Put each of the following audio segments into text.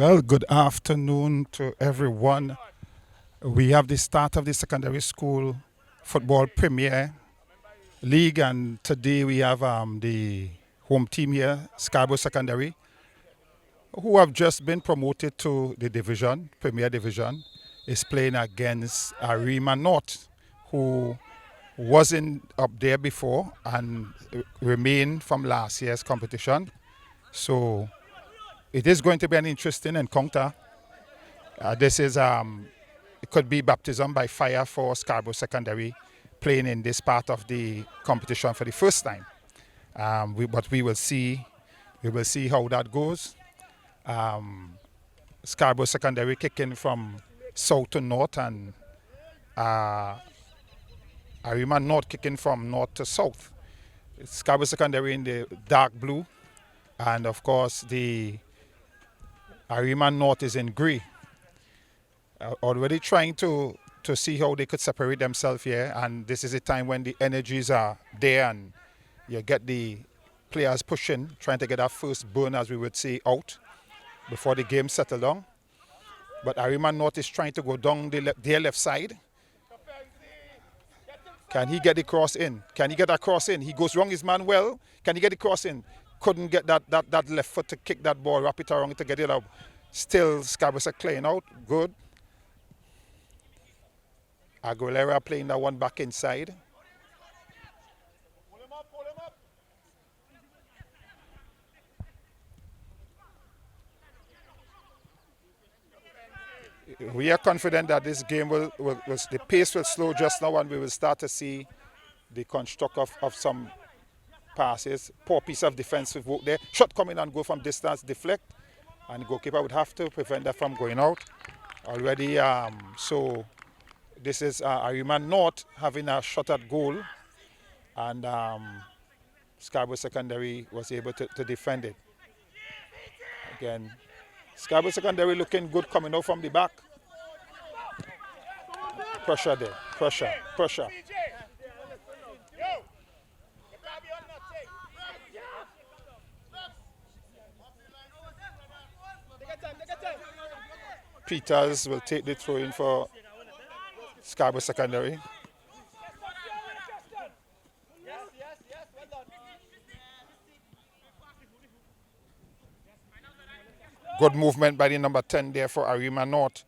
Well, good afternoon to everyone. We have the start of the secondary school football premier league, and today we have the home team here, Scarborough Secondary, who have just been promoted to the division, premier division, is playing against Arima North, who wasn't up there before and remained from last year's competition. So it is going to be an interesting encounter. This is it could be baptism by fire for Scarborough Secondary playing in this part of the competition for the first time. But we will see. We will see how that goes. Scarborough Secondary kicking from south to north, and Arima North kicking from north to south. Scarborough Secondary in the dark blue, and of course the Arima North is in grey. Already trying to see how they could separate themselves here, and this is a time when the energies are there and you get the players pushing, trying to get that first burn, as we would say, out before the game settle down. But Arima North is trying to go down their left side. Can he get the cross in? Can he get that cross in? He goes wrong his man well. Can he get the cross in? Couldn't get that left foot to kick that ball, wrap it around to get it out. Still Scarborough clearing out. Good. Aguilera playing that one back inside. We are confident that this game the pace will slow just now, and we will start to see the construct of some passes. Poor piece of defensive work there. Shot coming and go from distance, deflect, and the goalkeeper would have to prevent that from going out. Already, so this is Arima North having a shot at goal, and Scarborough Secondary was able to defend it. Again, Scarborough Secondary looking good coming out from the back. Pressure there, pressure. Peters will take the throw in for Scarborough Secondary. Good movement by the number 10 there for Arima North.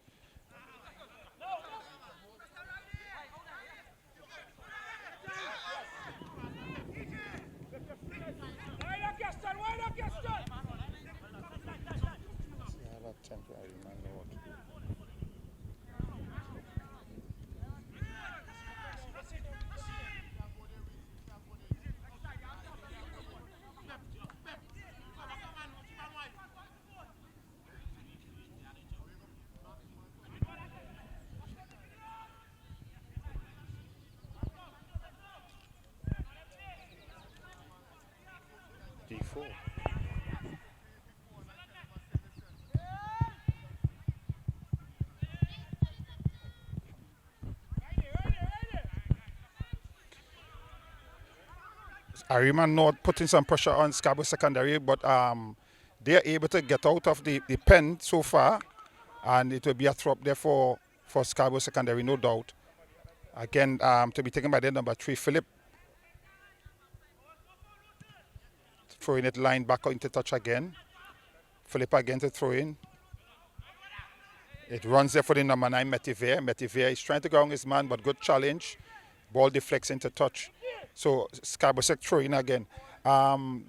D4. Arima North putting some pressure on Scarborough Secondary, but they are able to get out of the pen so far, and it will be a throw up there for Scarborough Secondary, no doubt. Again, to be taken by the number 3, Philip. Throwing it line back into touch again. Philip again to throw in. It runs there for the number 9, Metivier. Metivier is trying to go on his man, but good challenge. Ball deflects into touch. So Scarborough throwing again.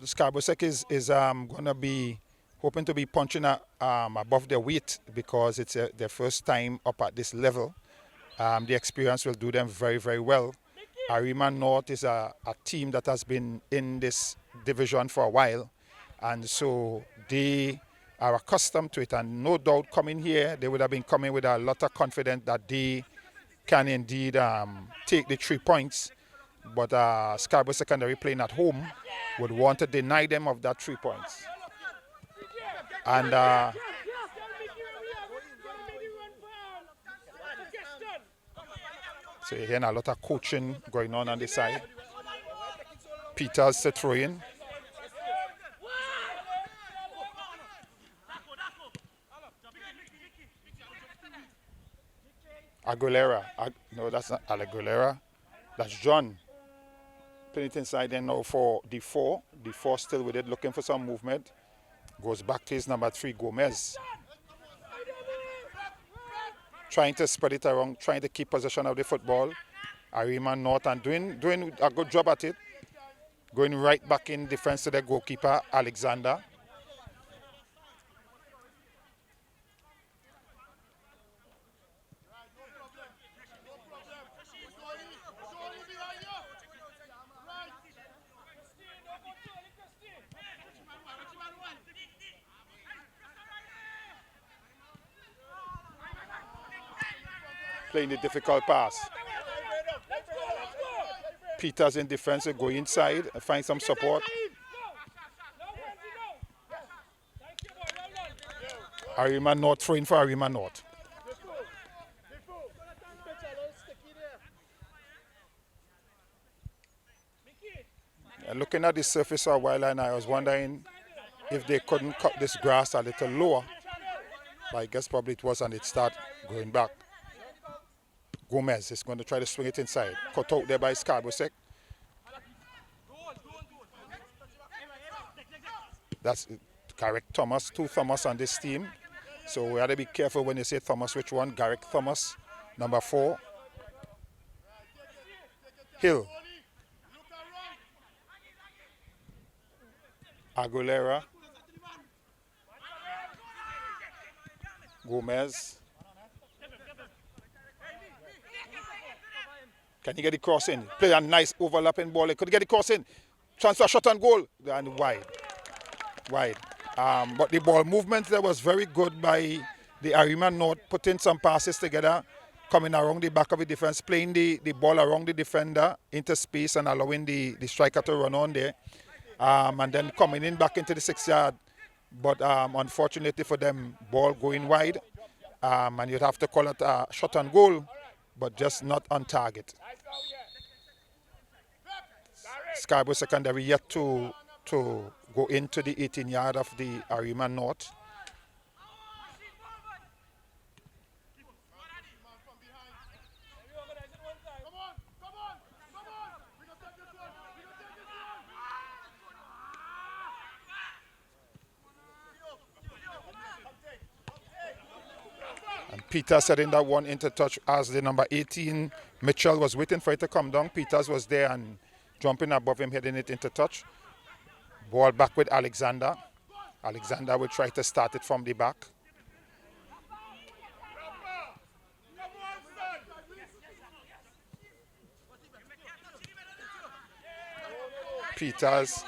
Scarborough is going to be hoping to be punching above their weight, because it's their first time up at this level. The experience will do them very, very well. Arima North is a team that has been in this division for a while, and so they are accustomed to it, and no doubt coming here they would have been coming with a lot of confidence that they can indeed take the 3 points, but Scarborough Secondary playing at home would want to deny them of that 3 points. And so you're hearing a lot of coaching going on this side. Peters to throw in. Aguilera. No, that's not Aguilera. That's John. Putting it inside then now for D4. D4 still with it, looking for some movement. Goes back to his number 3, Gomez. Trying to spread it around, trying to keep possession of the football. Arima North and doing a good job at it. Going right back in defense to the goalkeeper, Alexander. Playing the difficult pass. Peters in defense will go inside and find some support. Arima North throwing for Arima North. Looking at the surface a while and I was wondering if they couldn't cut this grass a little lower. But I guess probably it was and it started going back. Gomez is going to try to swing it inside. Cut out there by Scarborough. That's Garrick Thomas, 2 Thomas on this team. So we have to be careful when you say Thomas, which one? Garrick Thomas, number 4. Hill. Aguilera. Gomez. Can he get the cross in? Play a nice overlapping ball. He could get the cross in. Chance for a shot on goal. And wide. But the ball movement there was very good by the Arima North, putting some passes together, coming around the back of the defense, playing the ball around the defender into space and allowing the striker to run on there. And then coming in back into the 6-yard. But unfortunately for them, ball going wide. And you'd have to call it a shot on goal, but just not on target. Scarborough Secondary yet to go into the 18-yard of the Arima North. And Peter setting that one into touch as the number 18, Mitchell, was waiting for it to come down. Peters was there and jumping above him, heading it into touch. Ball back with Alexander. Alexander will try to start it from the back. Peters.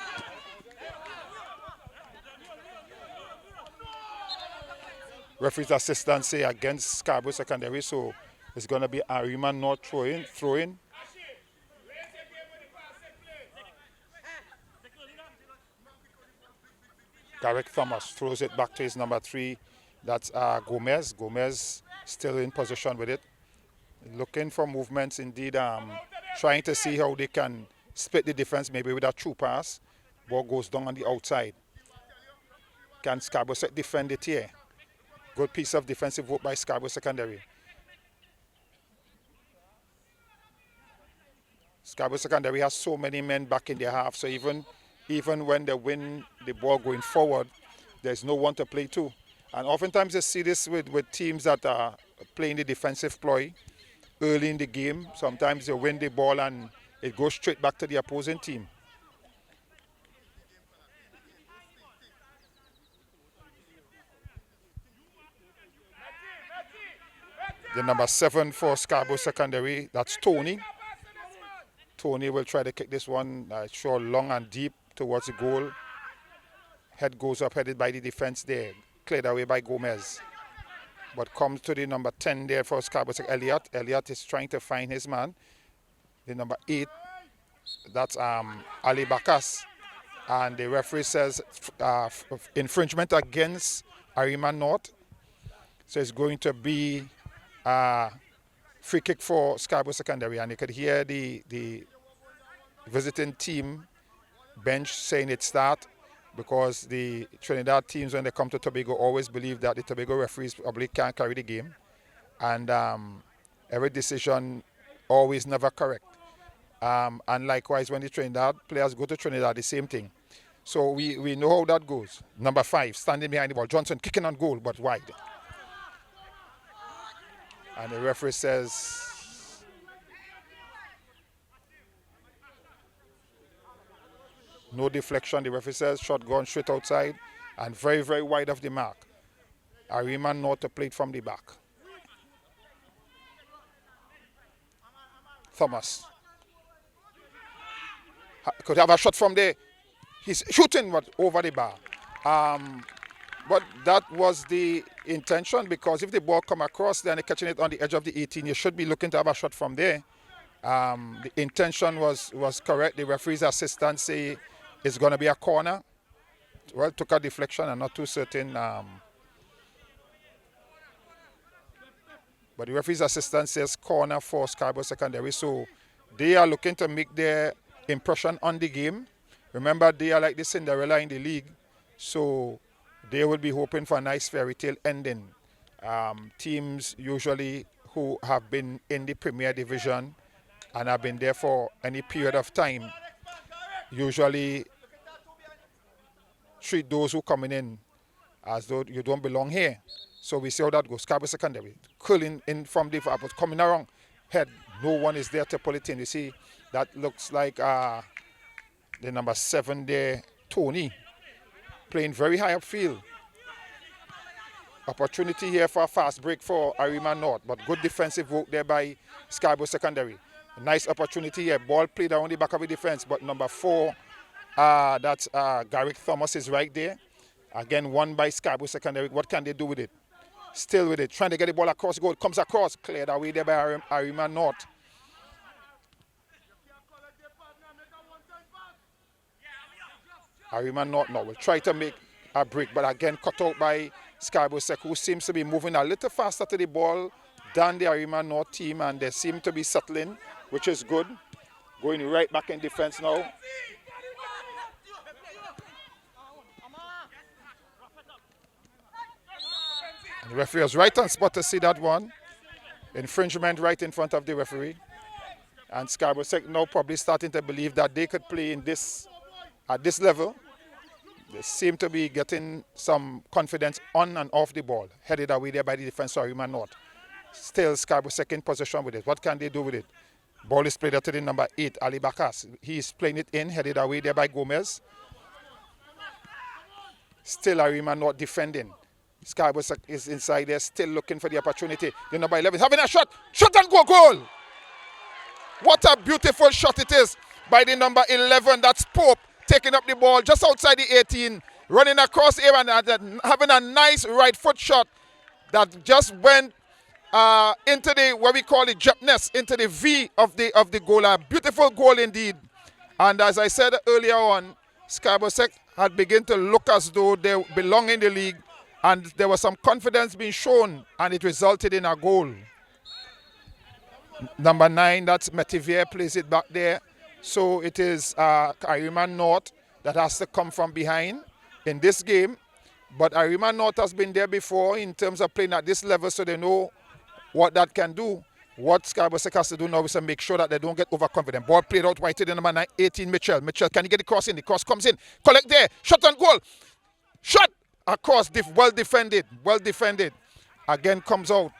Referee's assistant say against Scarborough Secondary, so it's going to be Arima North throwing. Garrick Thomas throws it back to his number 3. That's Gomez. Gomez still in position with it. Looking for movements indeed. Trying to see how they can split the defense maybe with a true pass. Ball goes down on the outside. Can Scarborough defend it here? Good piece of defensive work by Scarborough Secondary. Scarborough Secondary has so many men back in their half, so even when they win the ball going forward, there's no one to play to. And oftentimes you see this with teams that are playing the defensive ploy early in the game. Sometimes they win the ball and it goes straight back to the opposing team. The number 7 for Scarborough Secondary, that's Tony. Tony will try to kick this one, sure, long and deep towards the goal. Head goes up, headed by the defense there. Cleared away by Gomez. But comes to the number 10 there for Scarborough. Elliott. Elliott is trying to find his man. The number 8, that's Ali Bakas. And the referee says infringement against Arima North. So it's going to be free kick for Scarborough Secondary. And you could hear the visiting team bench saying it start, because the Trinidad teams, when they come to Tobago, always believe that the Tobago referees probably can't carry the game. And Every decision always never correct. And likewise, when the Trinidad players go to Trinidad, the same thing. So we know how that goes. Number 5, standing behind the ball. Johnson kicking on goal, but wide. And the referee says, no deflection. The referee says, shot gone straight outside and very, very wide of the mark. Arima North to play it from the back. Thomas. Could have a shot from there. He's shooting but over the bar. But that was the intention, because if the ball come across there and they're catching it on the edge of the 18, you should be looking to have a shot from there. The intention was correct. The referee's assistant say it's going to be a corner. Well, took a deflection. I'm not too certain. But the referee's assistant says corner for Scarborough Secondary. So they are looking to make their impression on the game. Remember, they are like the Cinderella in the league. So they will be hoping for a nice fairy tale ending. Teams usually who have been in the Premier Division and have been there for any period of time usually treat those who coming in as though you don't belong here. So we see how that goes. Scarborough Secondary curling in from the far, but coming around head. No one is there to pull it in. You see, that looks like the number 7 there, Tony, playing very high upfield. Opportunity here for a fast break for Arima North, but good defensive work there by Scarborough Secondary. A nice opportunity here. Ball played around the back of the defense, but number 4, that's Garrick Thomas is right there. Again, won by Scarborough Secondary. What can they do with it? Still with it, trying to get the ball across goal. Comes across, cleared away there by Arima North. Arima North now will try to make a break, but again cut out by Scarborough Sec, who seems to be moving a little faster to the ball than the Arima North team, and they seem to be settling, which is good. Going right back in defense now. And the referee was right on spot to see that one. Infringement right in front of the referee. And Scarborough Sec now probably starting to believe that they could play in this at this level. They seem to be getting some confidence on and off the ball. Headed away there by the defense of Arima North. Still Scarborough Sec in possession with it. What can they do with it? Ball is played out to the number 8, Ali Bakas. He's playing it in, headed away there by Gomez. Still Arima North defending. Scarborough Sec is inside there, still looking for the opportunity. The number 11 having a shot. Shot and goal! What a beautiful shot it is by the number 11. That's Pope taking up the ball just outside the 18, running across here and having a nice right foot shot that just went into the, what we call the jump nest, into the V of the goal. A beautiful goal indeed. And as I said earlier on, Scarborough Sec had begun to look as though they belong in the league, and there was some confidence being shown, and it resulted in a goal. Number 9, that's Metivier, plays it back there. So it is Arima North that has to come from behind in this game. But Arima North has been there before in terms of playing at this level, so they know what that can do. What Scarborough Sec has to do now is to make sure that they don't get overconfident. Ball played out wide to the number 18, Mitchell. Mitchell, can you get the cross in? The cross comes in. Collect there. Shot on goal. Shot across. Well defended. Well defended. Again comes out.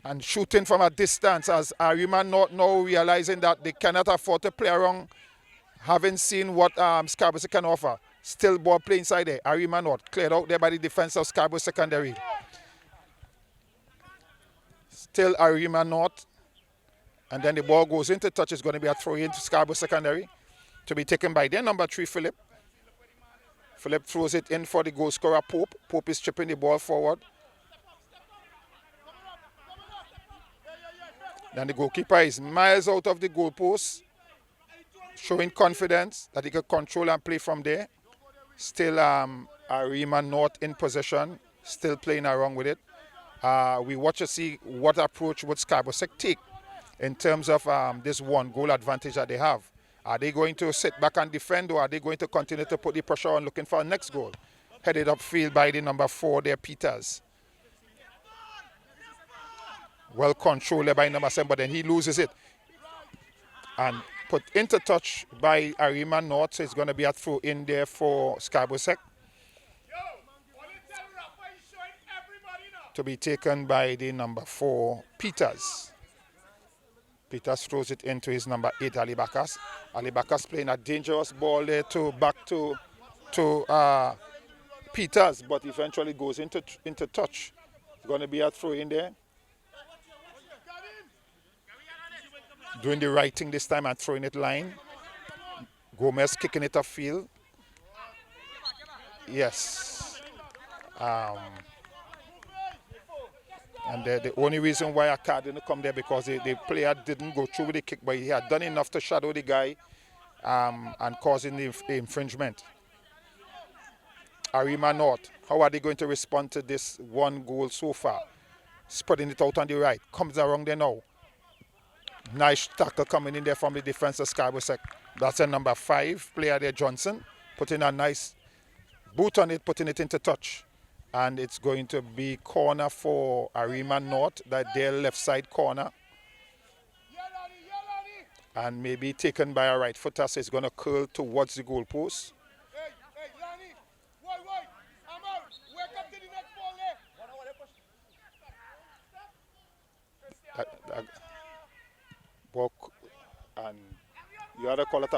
And shooting from a distance as Arima North now realizing that they cannot afford to play around, having seen what Scarborough Sec can offer. Still ball play inside there. Arima North cleared out there by the defense of Scarborough Secondary. Still Arima North. And then the ball goes into touch. It's going to be a throw in to Scarborough Secondary to be taken by their number 3, Philip. Philip throws it in for the goal scorer, Pope. Pope is chipping the ball forward. Then the goalkeeper is miles out of the goalpost, showing confidence that he can control and play from there. Still Arima North in possession, still playing around with it. We watch to see what approach would Scarborough Sec take in terms of this 1 goal advantage that they have. Are they going to sit back and defend, or are they going to continue to put the pressure on looking for a next goal? Headed upfield by the number 4 there, Peters. Well controlled there by number 7, but then he loses it. And put into touch by Arima North, so it's going to be a throw in there for Scarborough Sec. To be taken by the number 4, Peters. Peters throws it into his number 8, Ali Bakas. Ali Bakas playing a dangerous ball there back to Peters, but eventually goes into touch. It's going to be a throw in there. Doing the right thing this time and throwing it line. Gomez kicking it upfield. Yes. And the only reason why a card didn't come there because the player didn't go through with the kick, but he had done enough to shadow the guy and causing the infringement. Arima North, how are they going to respond to this one goal so far? Spreading it out on the right. Comes around there now. Nice tackle coming in there from the defense of Scarborough Sec. That's a number 5 player there, Johnson. Putting a nice boot on it, putting it into touch. And it's going to be corner for Arima North, that their left side corner. And maybe taken by a right footer, so it's going to curl towards the goalpost. And you ought to call it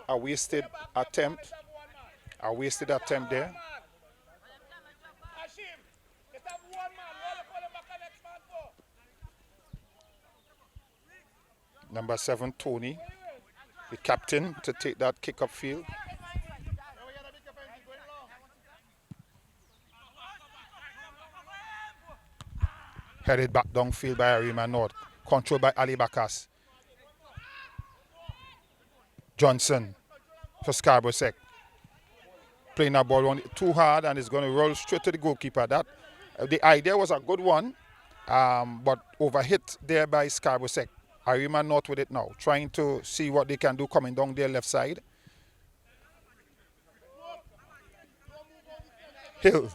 a wasted attempt. A wasted attempt there. Number 7, Tony, the captain, to take that kick upfield. Headed back downfield by Arima North. Controlled by Ali Bakas. Johnson for Scarborough Sec. Playing that ball on too hard and it's going to roll straight to the goalkeeper. The idea was a good one, but overhit there by Scarborough Sec. Arima North with it now, trying to see what they can do coming down their left side. Hill.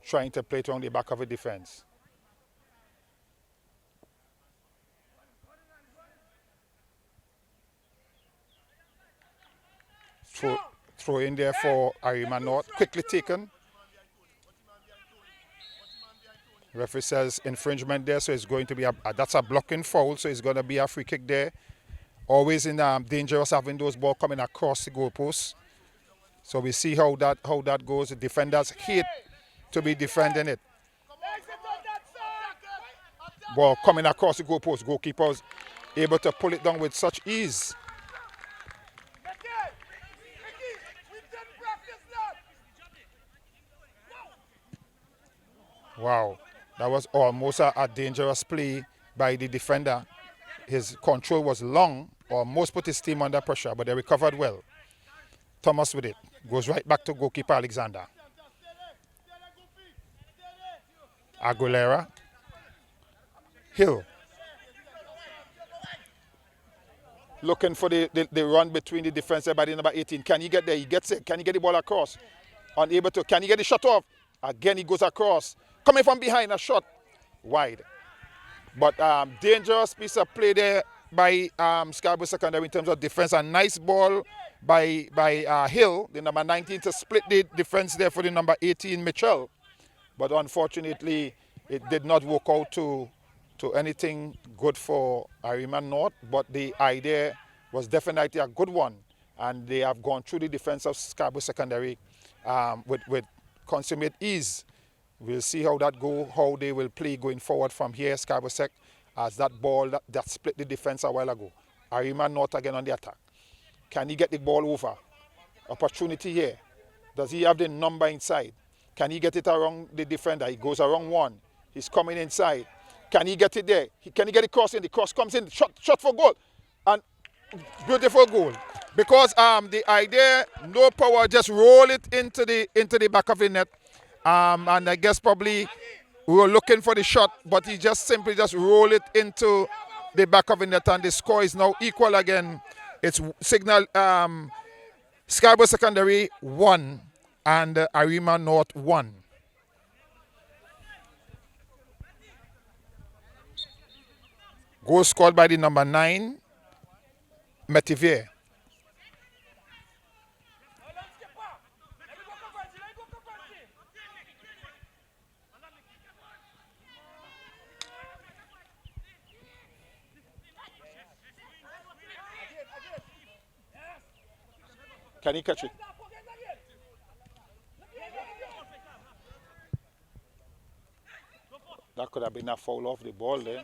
Trying to play it on the back of a defense. Throw in there for Arima North. Quickly taken. Referee says infringement there, so it's going to be that's a blocking foul, so it's going to be a free kick there. Always in dangerous having those balls coming across the goalpost. So we see how that goes. The defenders hate to be defending it. Ball coming across the goalpost. Goalkeepers able to pull it down with such ease. Wow, that was almost a dangerous play by the defender. His control was long, almost put his team under pressure, but they recovered well. Thomas with it. Goes right back to goalkeeper Alexander. Aguilera. Hill. Looking for the run between the defense by the number 18. Can he get there? He gets it. Can he get the ball across? Unable to. Can he get the shot off? Again, he goes across. Coming from behind, a shot wide. But dangerous piece of play there by Scarborough Secondary in terms of defense. A nice ball by Hill, the number 19, to split the defense there for the number 18, Mitchell. But unfortunately, it did not work out to anything good for Arima North. But the idea was definitely a good one. And they have gone through the defense of Scarborough Secondary with consummate ease. We'll see how that go, how they will play going forward from here. Scarborough Sec as that ball that split the defense a while ago. Arima North again on the attack. Can he get the ball over? Opportunity here. Does he have the number inside? Can he get it around the defender? He goes around one. He's coming inside. Can he get it there? Can he get it cross in? The cross comes in. Shot for goal. And beautiful goal. Because the idea, no power, just roll it into the back of the net. And I guess probably we were looking for the shot, but he just simply rolled it into the back of the net, and the score is now equal again. It's signal Scarborough Secondary 1 and Arima North 1. Goal scored by the number 9, Metivier. Can he catch it? That could have been a foul off the ball there.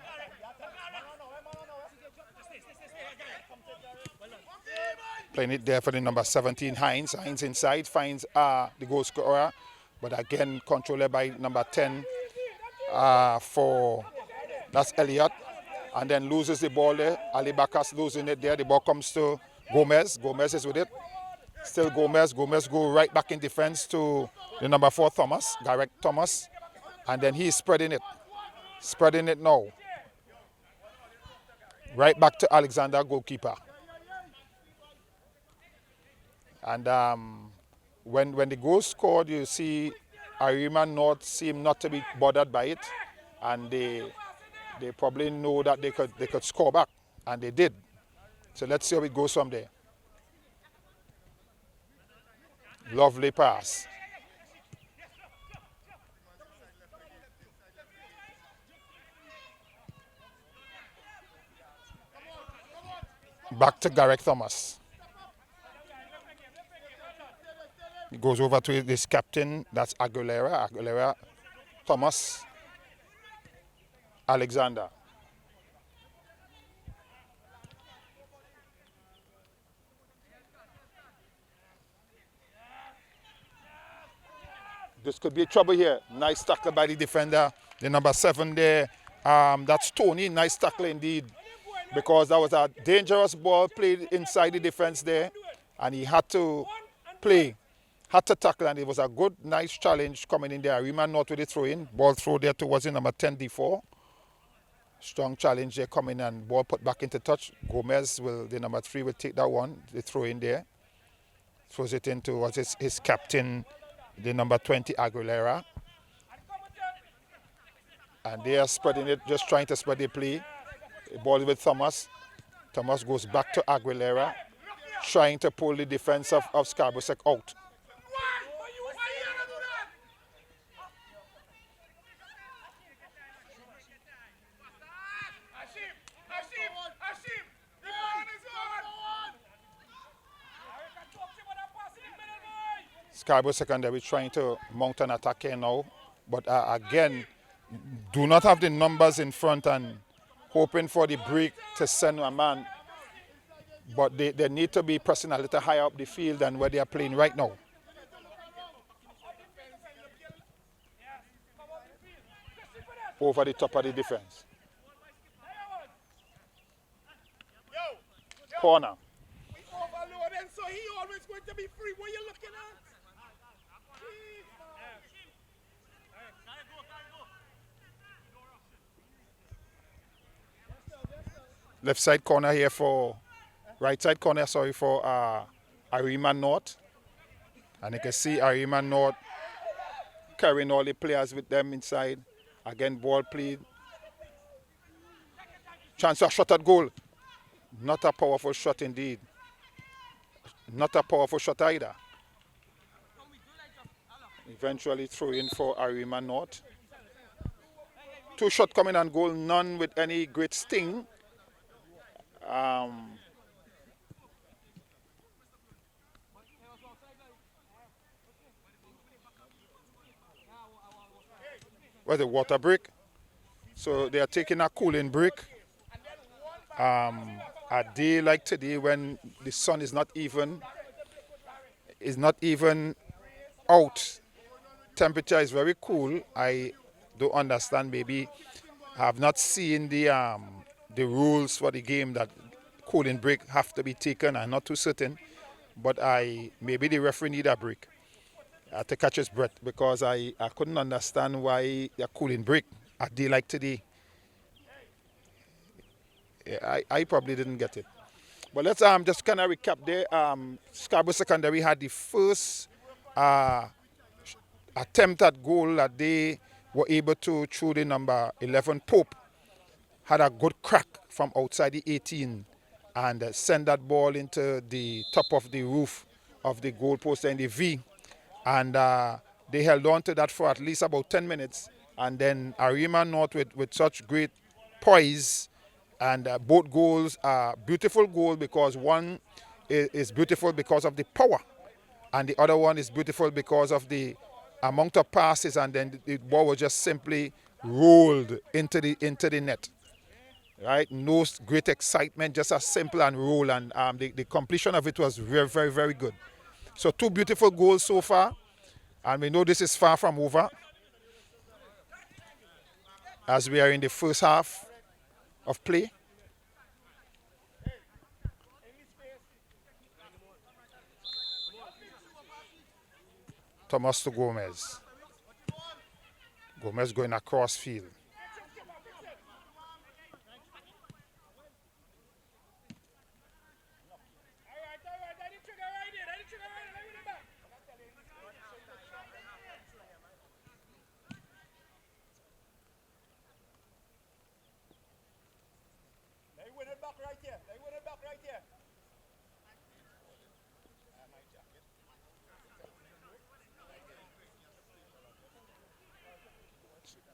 Playing it there for the number 17, Hines. Hines inside, finds the goal scorer. But again, controlled by number 10 that's Elliott. And then loses the ball there. Ali Bakas losing it there. The ball comes to Gomez. Gomez is with it. Still Gomez. Gomez go right back in defense to the number 4, Thomas. Gareth Thomas. And then he's spreading it. Spreading it now. Right back to Alexander, goalkeeper. And when the goal scored, you see Arima North seem not to be bothered by it. And they probably know that they could score back. And they did. So let's see how it goes from there. Lovely pass. Back to Gareth Thomas. He goes over to this captain, that's Aguilera. Aguilera, Thomas, Alexander. This could be trouble here. Nice tackle by the defender. The number 7 there, that's Tony. Nice tackle indeed. Because that was a dangerous ball played inside the defense there. And he had to tackle, and it was a good, nice challenge coming in there. Arima North with the throw-in. Ball throw there towards the number 10, D4. Strong challenge there coming, and ball put back into touch. Gomez, the number 3, will take that one. The throw-in there. Throws it into his captain, the number 20, Aguilera. And they are spreading it, just trying to spread the play. The ball with Thomas. Thomas goes back to Aguilera, trying to pull the defense of Scarborough out. Scarborough Secondary trying to mount an attack here now. But again, do not have the numbers in front and hoping for the break to send a man. But they need to be pressing a little higher up the field than where they are playing right now. Over the top of the defense. Corner. So he always going to be free. What are you looking at? Left side corner here for, right side corner, sorry, for Arima North. And you can see Arima North carrying all the players with them inside. Again, ball played. Chance for a shot at goal. Not a powerful shot indeed. Not a powerful shot either. Eventually throw in for Arima North. 2 shots coming and goal, none with any great sting. Where's the water break? So they are taking a cooling break. A day like today when the sun is not even out. Temperature is very cool. I don't understand. Maybe I have not seen the rules for the game that cooling break have to be taken. I'm not too certain, but maybe the referee need a break to catch his breath, because I couldn't understand why a cooling break a day like today. I probably didn't get it. But let's just kind of recap there. Scarborough Secondary had the first uh, attempt at goal that they were able to, through the number 11 Pope, had a good crack from outside the 18 and send that ball into the top of the roof of the goalpost in the V. And they held on to that for at least about 10 minutes. And then Arima North with such great poise, and both goals are beautiful goals, because one is beautiful because of the power, and the other one is beautiful because of the amount of passes, and then the ball was just simply rolled into the net. Right, no great excitement, just a simple and roll, and the completion of it was very, very, very good. So two beautiful goals so far, and we know this is far from over, as we are in the first half of play. Thomas to Gomez. Gomez going across field.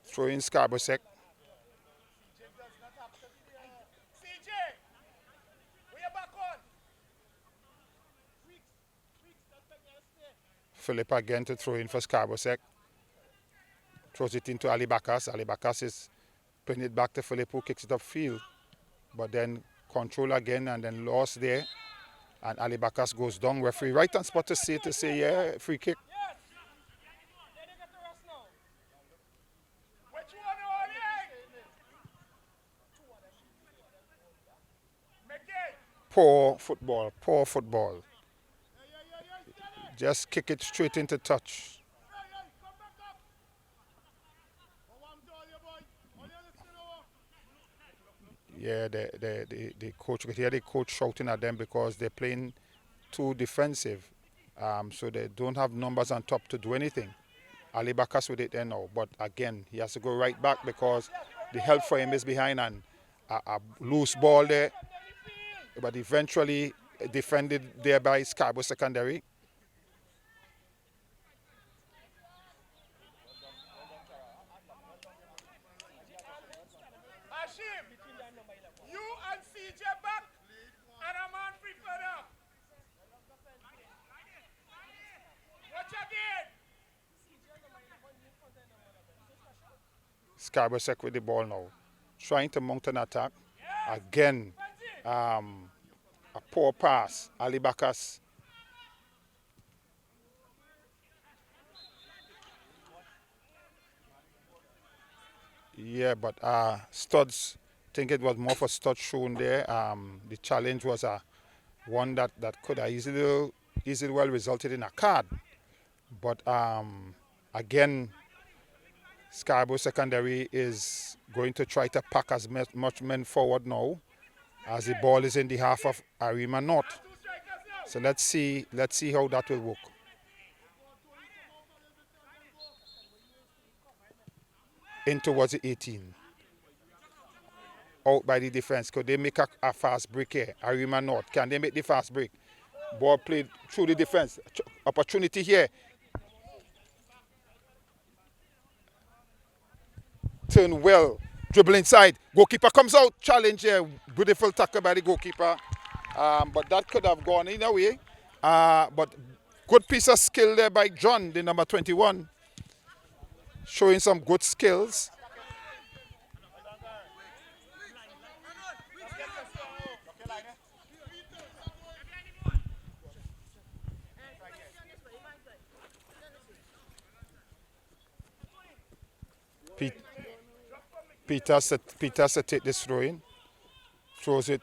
Throw in Scarborough Sec. CJ, we are back on. Philip again to throw in for Scarborough Sec. Throws it into Ali Bakas. Ali Bakas is putting it back to Philip, who kicks it upfield. But then control again, and then lost there. And Ali Bakas goes down. Referee right on spot to say yeah, free kick. Poor football, poor football. Just kick it straight into touch. Yeah, the coach, you could hear the coach shouting at them because they're playing too defensive. So they don't have numbers on top to do anything. Ali Bakas with it there now, but again, he has to go right back because the help for him is behind, and a loose ball there. But eventually defended there by Scarborough Secondary. Hashim, you and CJ back, and a man free further. Watch again. Scarborough Sec with the ball now, trying to mount an attack. Again, a poor pass. Ali Bakas. Yeah, but Studs, think it was more for Studs shown there. The challenge was one that could have easily well resulted in a card. But again, Scarborough Secondary is going to try to pack as much men forward now, as the ball is in the half of Arima North. So let's see how that will work. In towards the 18. Out by the defense. Could they make a fast break here? Arima North. Can they make the fast break? Ball played through the defense. Opportunity here. Turn well. Dribble inside. Goalkeeper comes out. Challenge here. Beautiful tackle by the goalkeeper. But that could have gone in a way. But good piece of skill there by John, the number 21. Showing some good skills. Peter said take this throw in. Throws it,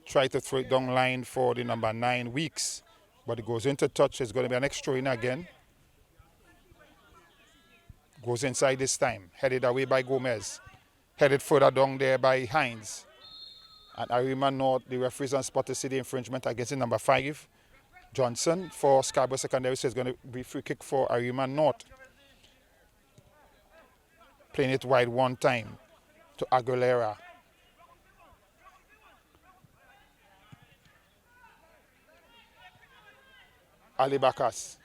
try to throw it down line for the number 9, Weeks. But it goes into touch. It's going to be an extra in again. Goes inside this time. Headed away by Gomez. Headed further down there by Hines. And Arima North, the referees on spot to see the infringement against the number 5, Johnson, for Scarborough Secondary. So it's going to be free kick for Arima North. Playing it wide one time to Aguilera. Ali Bakas.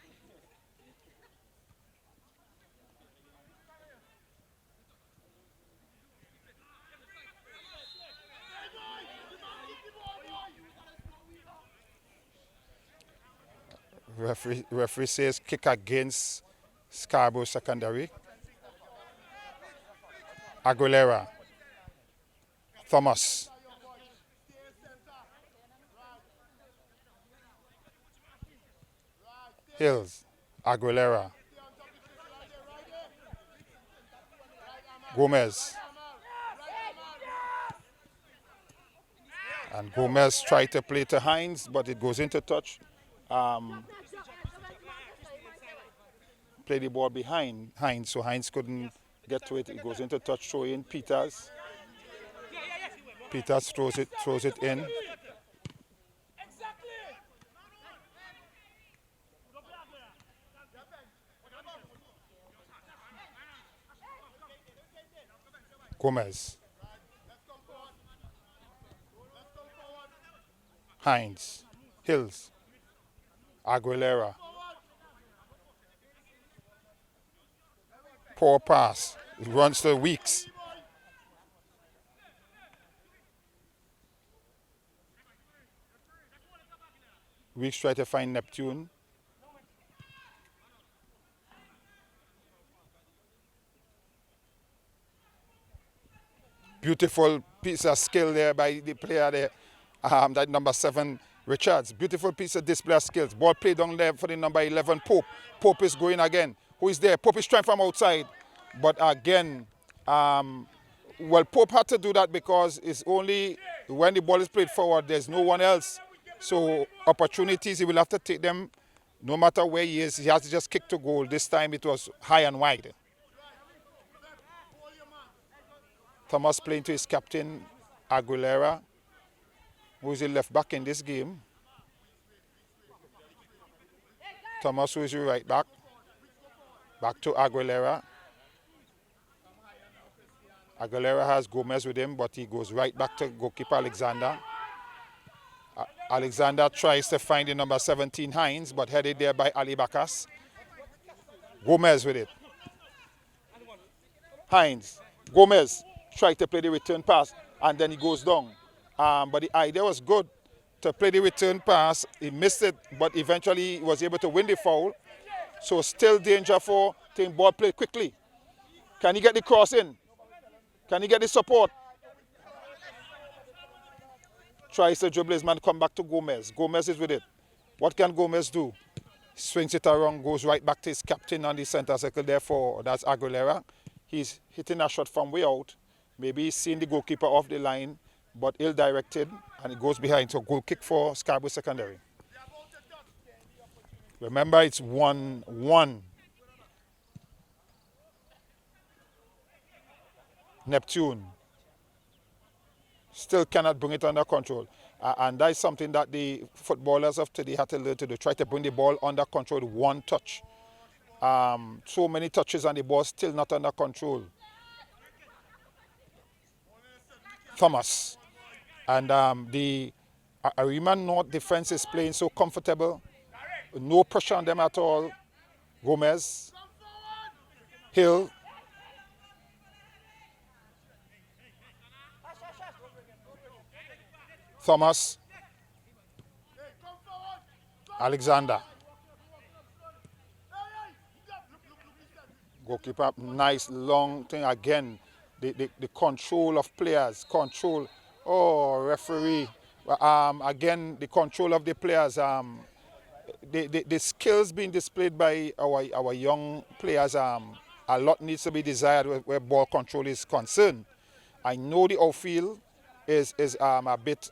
Referee says kick against Scarborough Secondary. Aguilera. Thomas. Hills. Aguilera. Gomez. And Gomez tried to play to Hines, but it goes into touch. Play the ball behind Hines, so Hines couldn't get to it. It goes into touch, throw in Peters. Peters throws it in. Gomez. Hines. Hills. Aguilera. Poor pass. It runs to Weeks. Weeks try to find Neptune. Beautiful piece of skill there by the player there, that number 7, Richards. Beautiful piece of display of skills. Ball played down there for the number 11, Pope. Pope is going again. Who is there? Pope is trying from outside. But again, well, Pope had to do that because it's only when the ball is played forward, there's no one else. So opportunities, he will have to take them no matter where he is. He has to just kick to goal. This time it was high and wide. Thomas playing to his captain, Aguilera, who is the left back in this game. Thomas, who is the right back. Back to Aguilera. Aguilera has Gomez with him, but he goes right back to goalkeeper Alexander. Alexander tries to find the number 17, Hines, but headed there by Ali Bakas. Gomez with it. Hines. Gomez tried to play the return pass, and then he goes down. But the idea was good to play the return pass. He missed it, but eventually he was able to win the foul. So still danger for team. Ball played quickly. Can he get the cross in? Can he get the support? Tries to dribble his man, come back to Gomez. Gomez is with it. What can Gomez do? Swings it around, goes right back to his captain on the center circle. Therefore, that's Aguilera. He's hitting a shot from way out. Maybe he's seen the goalkeeper off the line, but ill-directed, and it goes behind. So goal kick for Scarborough Secondary. Remember, it's 1-1. Neptune still cannot bring it under control. And that's something that the footballers of today had to learn to do. Try to bring the ball under control with one touch. So many touches and the ball still not under control. Thomas. And the Arima North defense is playing so comfortable. No pressure on them at all. Gomez. Hill. Thomas. Alexander. Goalkeeper, nice long thing again. The control of players, control. Oh, referee. Again, the control of the players. The skills being displayed by our young players, a lot needs to be desired where ball control is concerned. I know the outfield is a bit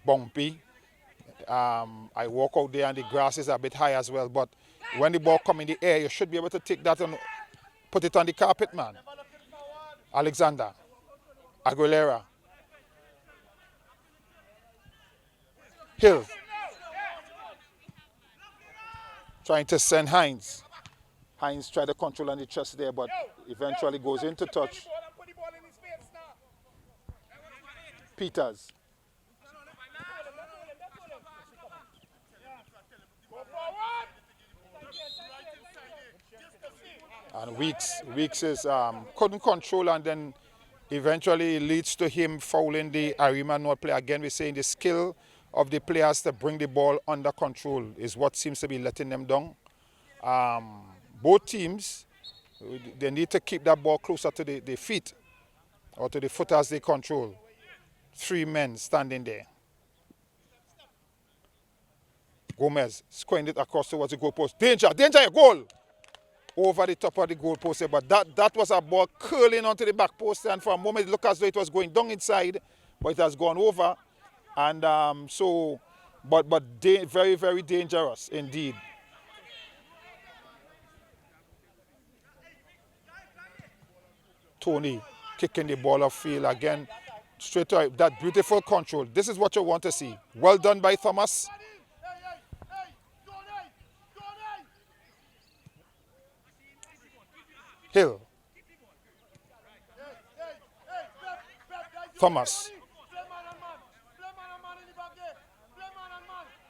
bumpy. I walk out there and the grass is a bit high as well, but when the ball comes in the air, you should be able to take that and put it on the carpet, man. Alexander. Aguilera. Hill trying to send Hines. Hines tried to control on the chest there, but eventually goes into touch. Peters. And Weeks is couldn't control, and then eventually it leads to him fouling the Arima North player. Again, we're saying the skill of the players to bring the ball under control is what seems to be letting them down. Both teams, they need to keep that ball closer to the feet or to the foot as they control. 3 men standing there. Gomez squaring it across towards the goalpost. Danger, goal! Over the top of the goalpost, but that was a ball curling onto the back post, and for a moment it looked as though it was going down inside, but it has gone over, and very, very dangerous indeed. Tony kicking the ball off field again, straight to that beautiful control. This is what you want to see. Well done by Thomas. Hill. Thomas.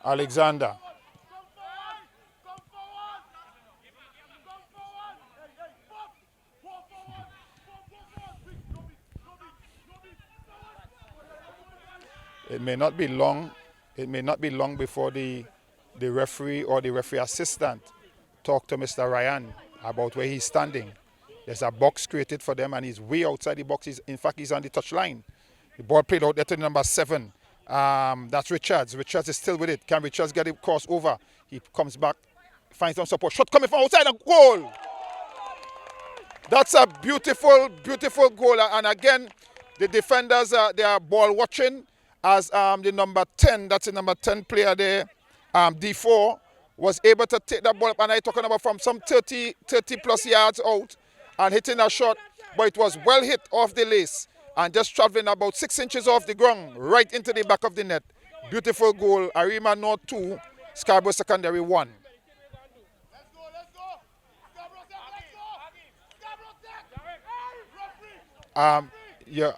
Alexander. It may not be long. It may not be long before the referee or the referee assistant talk to Mr. Ryan about where he's standing. There's a box created for them, and he's way outside the box. In fact, he's on the touch line. The ball played out there to number 7. That's Richards. Richards is still with it. Can Richards get it cross over? He comes back, finds some support. Shot coming from outside, and goal! That's a beautiful, beautiful goal. And again, the defenders, they are ball watching as the number 10, that's the number 10 player there, D4, was able to take that ball up. And I'm talking about from some 30 plus yards out and hitting a shot, but it was well hit off the lace and just traveling about 6 inches off the ground right into the back of the net. Beautiful goal. Arima North 2, Scarborough Secondary 1. You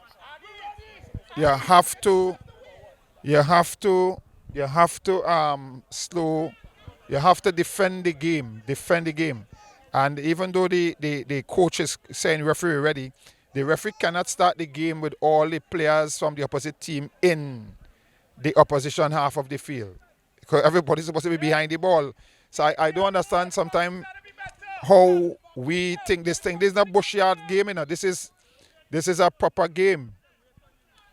have to defend the game. And even though the coach is saying referee ready, the referee cannot start the game with all the players from the opposite team in the opposition half of the field, because everybody's supposed to be behind the ball. So I don't understand sometimes how we think this thing. This is not bushyard game, you know. This is a proper game.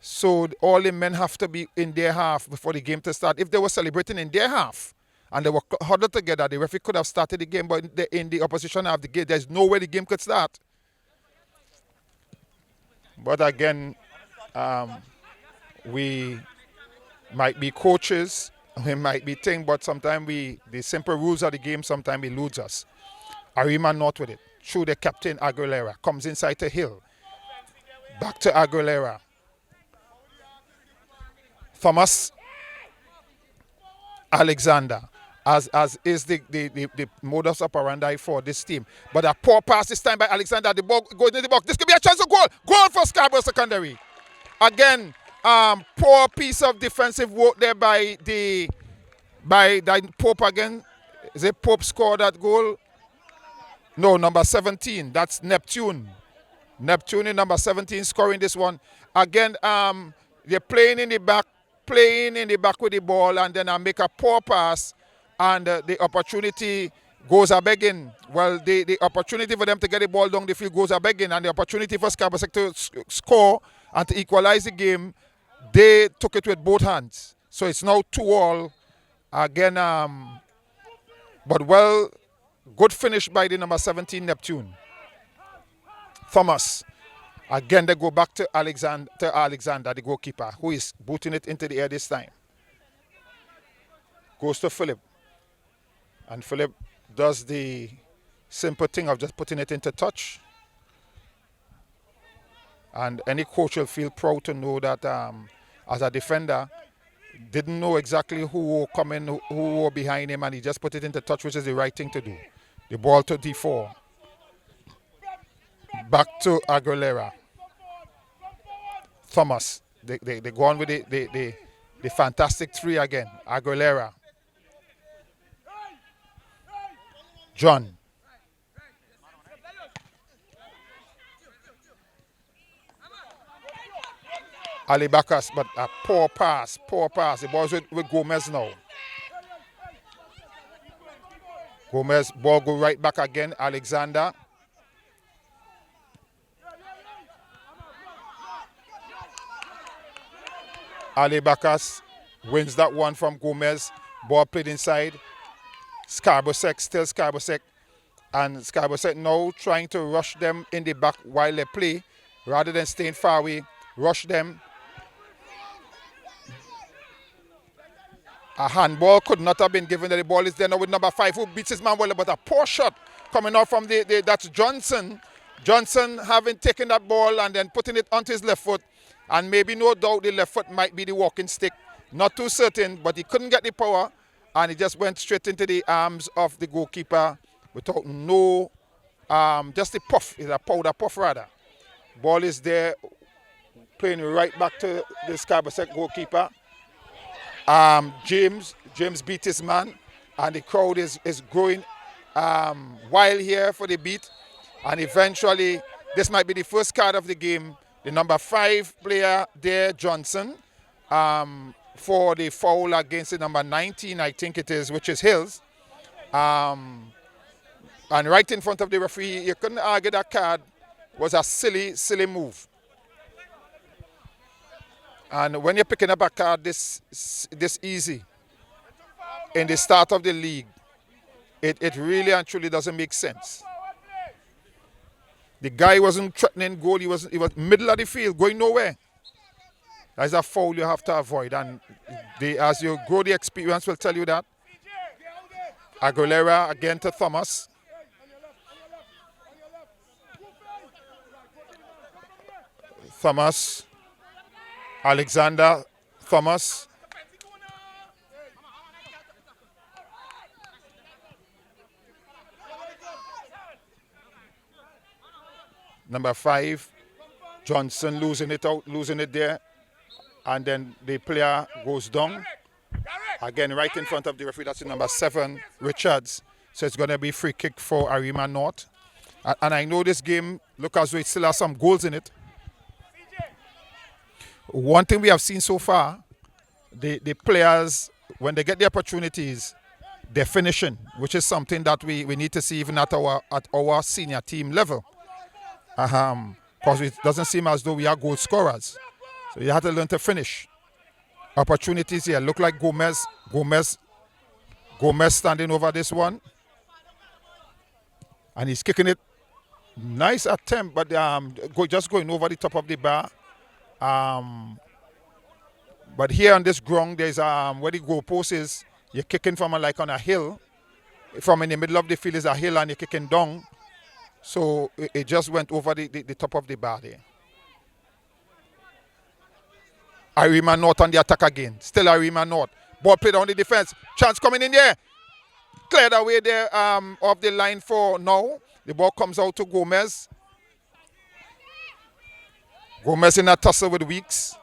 So all the men have to be in their half before the game to start. If they were celebrating in their half and they were huddled together, the referee could have started the game, but in the opposition half of the game, there's no way the game could start. But again, we might be coaches, we might be things, but sometimes the simple rules of the game sometimes eludes us. Arima North with it. Through the captain Aguilera. Comes inside to Hill. Back to Aguilera. Thomas. Alexander. As is the modus operandi for this team. But a poor pass this time by Alexander. The ball goes into the box. This could be a chance of goal. Goal for Scarborough Secondary. Again, poor piece of defensive work there by Pope again. Is it Pope scored that goal? No, number 17. That's Neptune. Neptune in number 17 scoring this one. Again, they're playing in the back with the ball, and then I make a poor pass, and the opportunity goes a begging. Well, the opportunity for them to get the ball down the field goes a begging, and the opportunity for Scarborough to score and to equalize the game, they took it with both hands. So it's now 2-2 again. But well, good finish by the number 17 Neptune. Thomas. Again, they go back to Alexander, the goalkeeper, who is booting it into the air this time. Goes to Philip. And Philip does the simple thing of just putting it into touch. And any coach will feel proud to know that as a defender, Didn't know exactly who were coming, who were behind him, and he just put it into touch, which is the right thing to do. The ball to D4. Back to Aguilera. Thomas. They go on with the fantastic three again. Aguilera. John. Ali Bakas, but a poor pass. The ball's with Gomez now. Gomez, ball go right back again. Alexander. Ali Bakas wins that one from Gomez. Ball played inside. Scarborough, still Scarborough. And Scarborough now trying to rush them in the back while they play. Rather than staying far away, rush them. A handball could not have been given. The ball is there now with number 5 who beats his man well, but a poor shot coming out from that's Johnson. Johnson having taken that ball and then putting it onto his left foot. And maybe no doubt the left foot might be the walking stick. Not too certain, but he couldn't get the power. And he just went straight into the arms of the goalkeeper without no, just a puff. It's a powder puff rather. Ball is there, playing right back to the Scarborough goalkeeper. James beat his man, and the crowd is growing wild here for the beat. And eventually, this might be the first card of the game. The number 5 player there, Johnson, for the foul against the number 19, I think it is, which is Hills. And right in front of the referee, you couldn't argue that card was a silly move. And when you're picking up a card this easy in the start of the league, it really and truly doesn't make sense. The guy wasn't threatening goal. He was middle of the field, going nowhere. That's a foul you have to avoid. And as you grow, the experience will tell you that. Aguilera again to Thomas. Thomas. Alexander. Thomas. Number 5, Johnson losing it there. And then the player goes down. Again, right in front of the referee, that's the number 7, Richards. So it's going to be free kick for Arima North. And I know this game, look as though it still has some goals in it. One thing we have seen so far, the players, when they get the opportunities, they're finishing, which is something that we need to see even at our senior team level. Because it doesn't seem as though we are goal scorers. So you have to learn to finish. Opportunities here. Look like Gomez standing over this one. And he's kicking it. Nice attempt, but just going over the top of the bar. But here on this ground, there's where the goalpost is. You're kicking from like on a hill. From in the middle of the field is a hill and you're kicking down. So it just went over the top of the bar there. Arima North on the attack again. Still Arima North. Ball played on the defense. Chance coming in there. Cleared away there off the line for now. The ball comes out to Gomez. Gomez in a tussle with Weeks.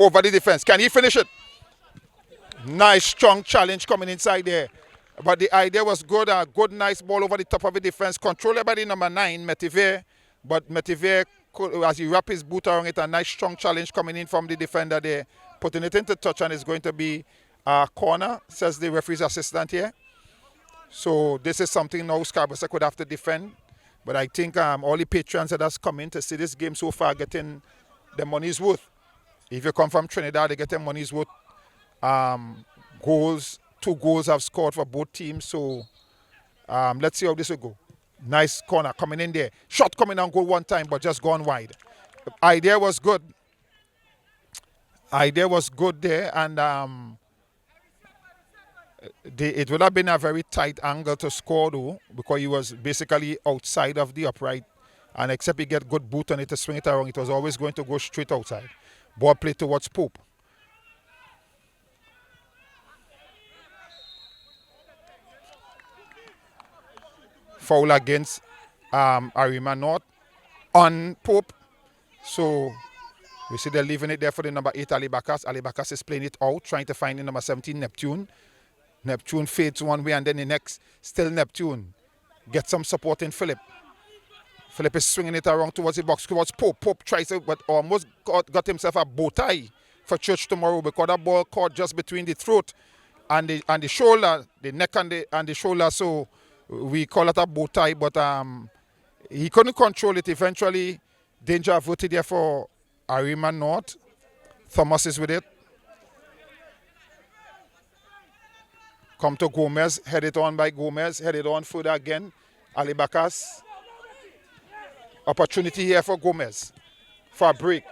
Over the defense. Can he finish it? Nice, strong challenge coming inside there. But the idea was good. A good, nice ball over the top of the defense. Controlled by the number 9, Metivier. But Metivier, as he wrapped his boot around it, a nice, strong challenge coming in from the defender there. Putting it into touch, and it's going to be a corner, says the referee's assistant here. So this is something now Scarborough could have to defend. But I think all the patrons that has come in to see this game so far getting the money's worth. If you come from Trinidad, they get their money's worth. Goals, 2 goals have scored for both teams. So let's see how this will go. Nice corner coming in there. Shot coming on goal one time, but just gone wide. Idea was good. Idea was good there. And It would have been a very tight angle to score though, because he was basically outside of the upright, and except he get good boot on it to swing it around, it was always going to go straight outside. Ball played towards Pope. Foul against Arima North on Pope. So we see they're leaving it there for the number 8, Ali Bakas. Ali Bakas is playing it out, trying to find the number 17, Neptune. Neptune fades one way, and then the next, still Neptune. Get some support in Philip. Philip is swinging it around towards the box, towards Pope. Pope tries it, but almost got himself a bow tie for church tomorrow, because that ball caught just between the throat and the shoulder, the neck and the shoulder. So we call it a bow tie, but he couldn't control it. Eventually, danger averted there for Arima North. Thomas is with it. Come to Gomez, headed on by Gomez, headed on further again. Ali Bakas. Opportunity here for Gomez for a break.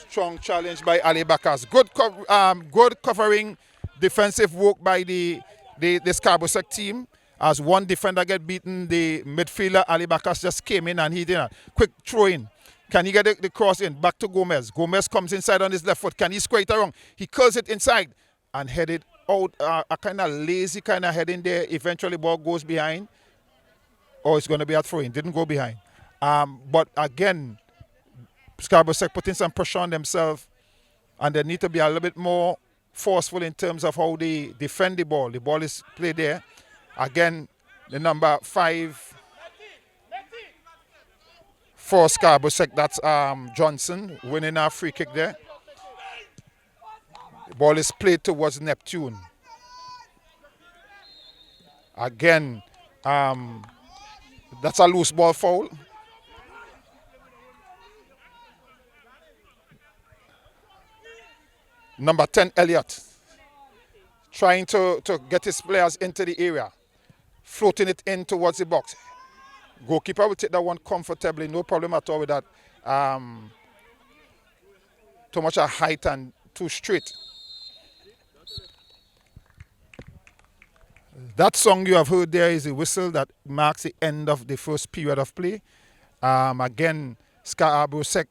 Strong challenge by Ali Bakas. Good covering defensive work by the Scarborough team. As one defender get beaten, the midfielder Ali Bakas just came in and he did a quick throw in. Can he get the cross in? Back to Gomez. Gomez comes inside on his left foot. Can he square it around? He curls it inside and headed out. A kind of lazy kind of heading there. Eventually ball goes behind. Or it's going to be a throw-in. Didn't go behind. But again, Scarborough putting some pressure on themselves, and they need to be a little bit more forceful in terms of how they defend the ball. The ball is played there. Again, the number 5 for Scarborough, that's Johnson winning our free kick there. The ball is played towards Neptune. Again, that's a loose ball foul. Number 10, Elliott, trying to get his players into the area, floating it in towards the box. Goalkeeper will take that one comfortably, no problem at all with that. Too much of height and too straight. That song you have heard there is the whistle that marks the end of the first period of play. Again, Scarborough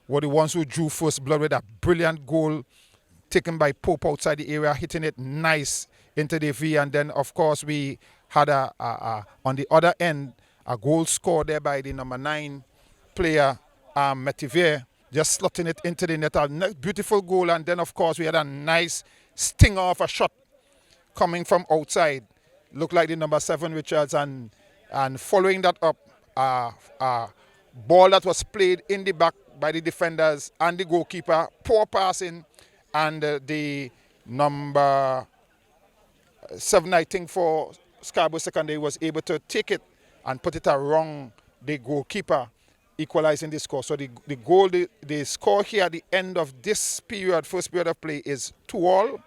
were the ones who drew first blood with a brilliant goal taken by Pope outside the area, hitting it nice into the V. And then, of course, we had on the other end, a goal scored there by the number 9 player, Metivier, just slotting it into the net. A beautiful goal. And then, of course, we had a nice stinger of a shot coming from outside. Looked like the number 7 Richards, and following that up, ball that was played in the back by the defenders and the goalkeeper, poor passing, and the number 7, I think, for Scarborough Secondary was able to take it and put it around the goalkeeper, equalizing the score. So the score here at the end of this period, first period of play, is 2-2.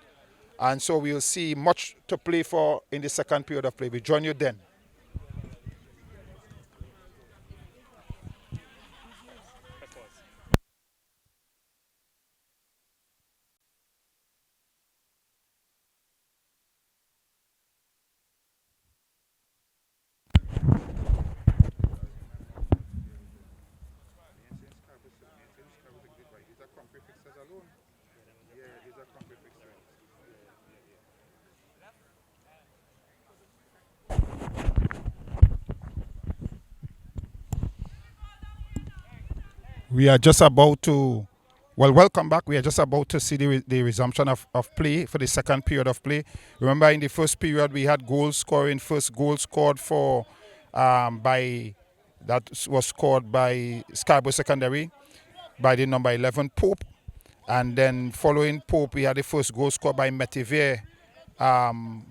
And so we'll see much to play for in the second period of play. We join you then. We are just about to, welcome back. We are just about to see the resumption of play for the second period of play. Remember, in the first period, we had goal scoring. First goal scored was scored by Scarborough Secondary by the number 11, Pope. And then following Pope, we had the first goal scored by Metivier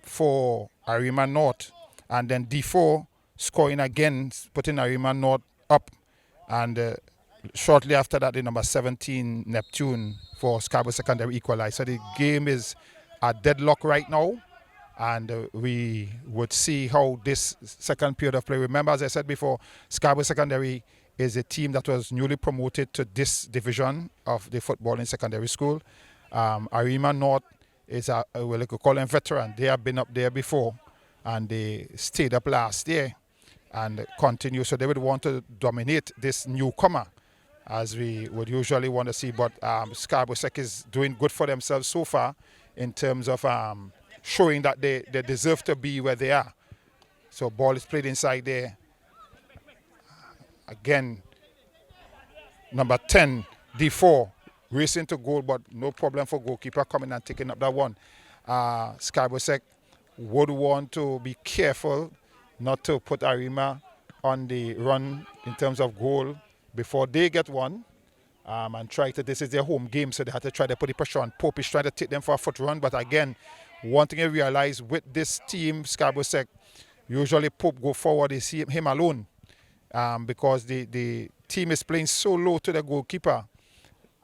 for Arima North. And then D4 scoring again, putting Arima North up. And shortly after that, the number 17, Neptune, for Scarborough Secondary equalized. So the game is a deadlock right now, and we would see how this second period of play. Remember, as I said before, Scarborough Secondary is a team that was newly promoted to this division of the football in secondary school. Arima North is well, you could call them veteran. They have been up there before, and they stayed up last year and continue. So they would want to dominate this newcomer, as we would usually want to see. But Scarborough is doing good for themselves so far in terms of showing that they deserve to be where they are. So ball is played inside there. Again, number 10, D4, racing to goal, but no problem for goalkeeper coming and taking up that one. Scarborough would want to be careful not to put Arima on the run in terms of goal before they get one, and try to, this is their home game, so they have to try to put the pressure on. Pope is trying to take them for a foot run, but again, one thing you realize with this team, Scarborough, usually Pope go forward, they see him alone, because the team is playing so low to the goalkeeper.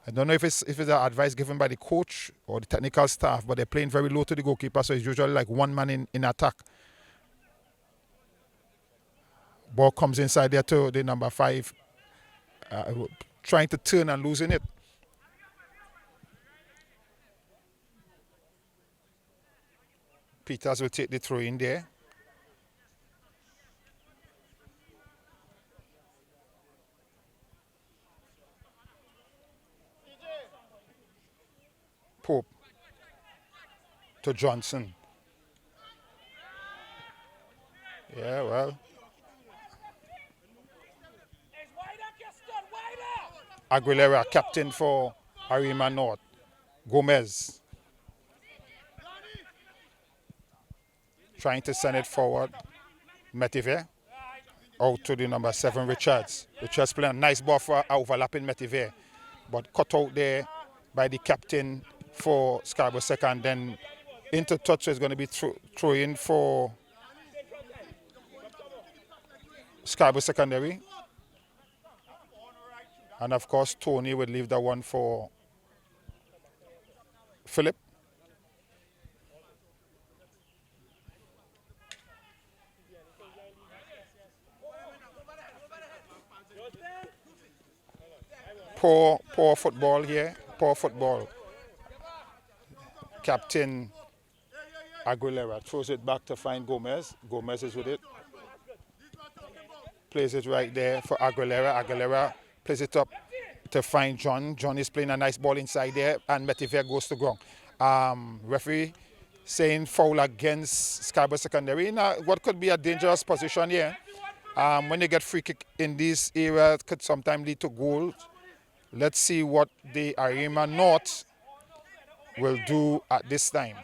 I don't know if it's an advice given by the coach or the technical staff, but they're playing very low to the goalkeeper, so it's usually like one man in attack. Ball comes inside there to the number 5, trying to turn and losing it. Peters will take the throw in there. Pope to Johnson. Yeah, well. Aguilera, captain for Arima North. Gomez. Trying to send it forward. Metiver. Out to the number 7, Richards. Richards playing a nice ball for overlapping Metiver, but cut out there by the captain for Scarborough second. Then into touch is going to be throw-in for Scarborough secondary. And of course, Tony would leave that one for Philip. Poor football here. Poor football. Captain Aguilera throws it back to find Gomez. Gomez is with it. Plays it right there for Aguilera. Aguilera plays it up to find John. John is playing a nice ball inside there, and Metiver goes to ground. Referee saying foul against Scarborough secondary. Now, what could be a dangerous position here. When you get free kick in this area, it could sometimes lead to goals. Let's see what the Arima North will do at this time.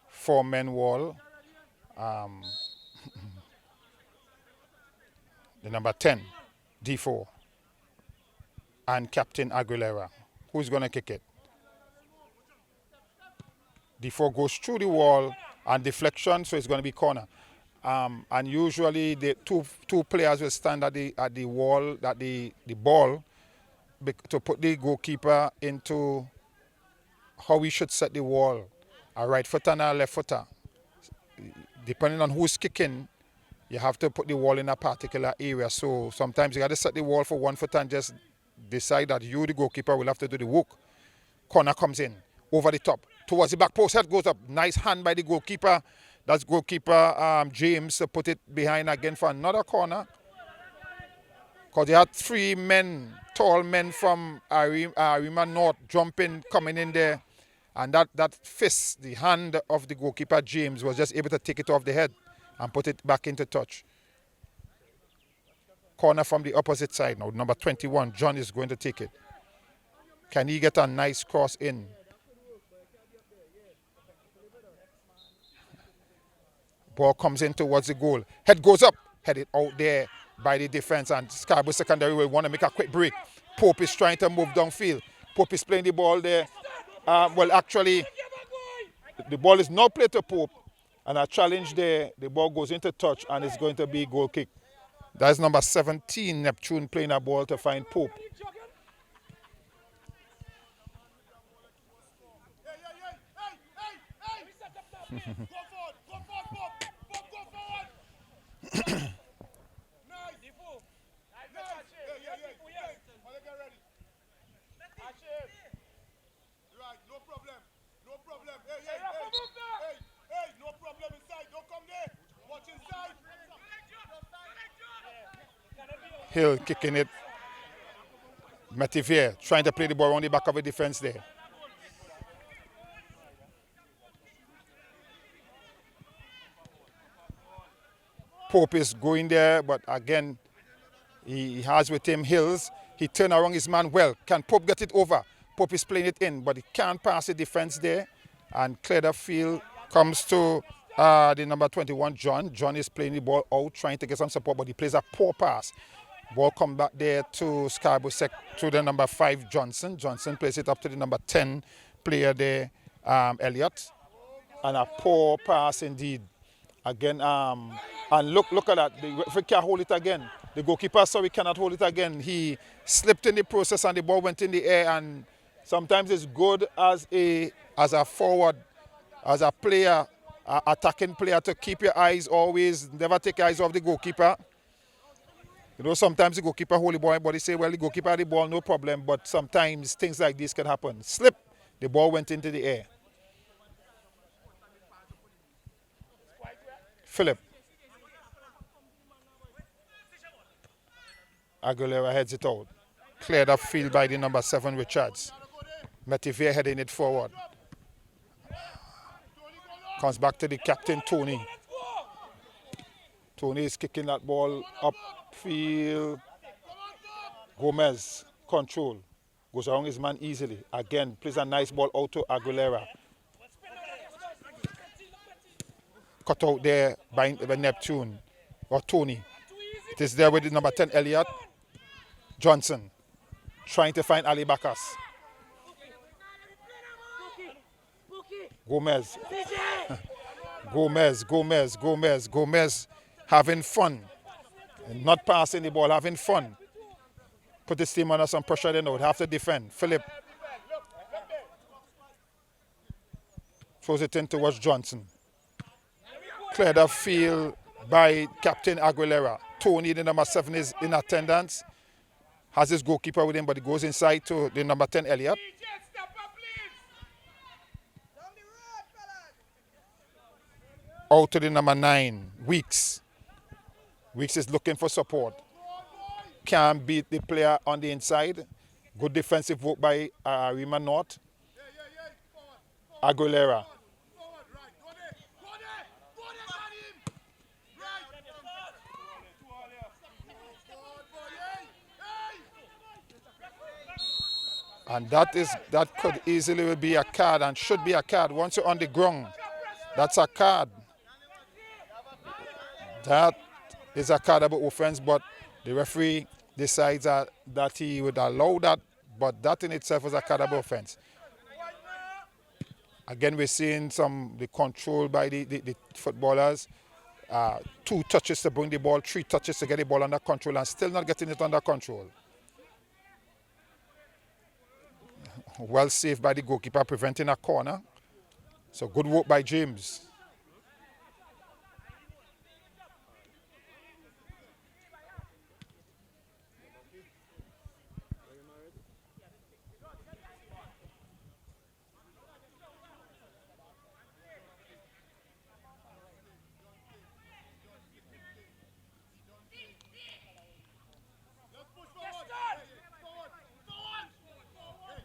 Four-man wall. The number 10, D4. And Captain Aguilera. Who's going to kick it? D4 goes through the wall and deflection, so it's going to be corner. And usually the two players will stand at the wall, at the ball, to put the goalkeeper into how we should set the wall. A right footer and a left footer. Depending on who's kicking, you have to put the wall in a particular area. So sometimes you got to set the wall for one footer and just decide that you, the goalkeeper, will have to do the work. Corner comes in, over the top, towards the back post, head goes up. Nice hand by the goalkeeper. That's goalkeeper James to put it behind again for another corner. Because they had 3 men, tall men from Arima North jumping, coming in there. And that fist, the hand of the goalkeeper James, was just able to take it off the head and put it back into touch. Corner from the opposite side now. Number 21, John is going to take it. Can he get a nice cross in? Ball comes in towards the goal. Head goes up. Headed out there by the defense, and Scarborough secondary will want to make a quick break. Pope is trying to move downfield. Pope is playing the ball there. Well, actually, the ball is now played to Pope, and a challenge there. The ball goes into touch, and it's going to be goal kick. That's number 17, Neptune, playing a ball to find Pope. Hill kicking it. Metivier trying to play the ball on the back of the defense there. Pope is going there, but again, he has with him Hills. He turned around his man well. Can Pope get it over? Pope is playing it in, but he can't pass the defense there. And clear the field comes to the number 21, John. John is playing the ball out, trying to get some support, but he plays a poor pass. Ball come back there to Scarborough to the number 5, Johnson. Johnson plays it up to the number 10 player there, Elliott. And a poor pass indeed. Again, and look at that. If we can't hold it again. The goalkeeper saw we cannot hold it again. He slipped in the process and the ball went in the air. And sometimes it's good as a forward, as a player, attacking player, to keep your eyes always, never take your eyes off the goalkeeper. You know, sometimes the goalkeeper hold the ball, but they say, well, the goalkeeper had the ball, no problem. But sometimes things like this can happen. Slip, the ball went into the air. Philip. Aguilera heads it out. Cleared up field by the number 7, Richards. Metivier heading it forward. Comes back to the captain, Tony. Tony is kicking that ball upfield. Gomez, control. Goes around his man easily. Again, plays a nice ball out to Aguilera. Cut out there by Neptune, or Tony. It is there with the number 10, Elliott. Johnson, trying to find Ali Bakas. Gomez. Gomez, having fun. Not passing the ball, having fun. Put his team under some pressure, they know would have to defend. Philip throws it in towards Johnson. Cleared up field by Captain Aguilera. Tony, the number 7, is in attendance. Has his goalkeeper with him, but he goes inside to the number 10, Elliott. Out to the number 9, Weeks. Weeks is looking for support. Can't beat the player on the inside. Good defensive work by Arima North. Aguilera. And that could easily be a card and should be a card. Once you're on the ground, that's a card. That is a cardable offense, but the referee decides that he would allow that, but that in itself is a cardable offense. Again, we're seeing the control by the footballers. 2 touches to bring the ball, 3 touches to get the ball under control, and still not getting it under control. Well saved by the goalkeeper, preventing a corner. So good work by James.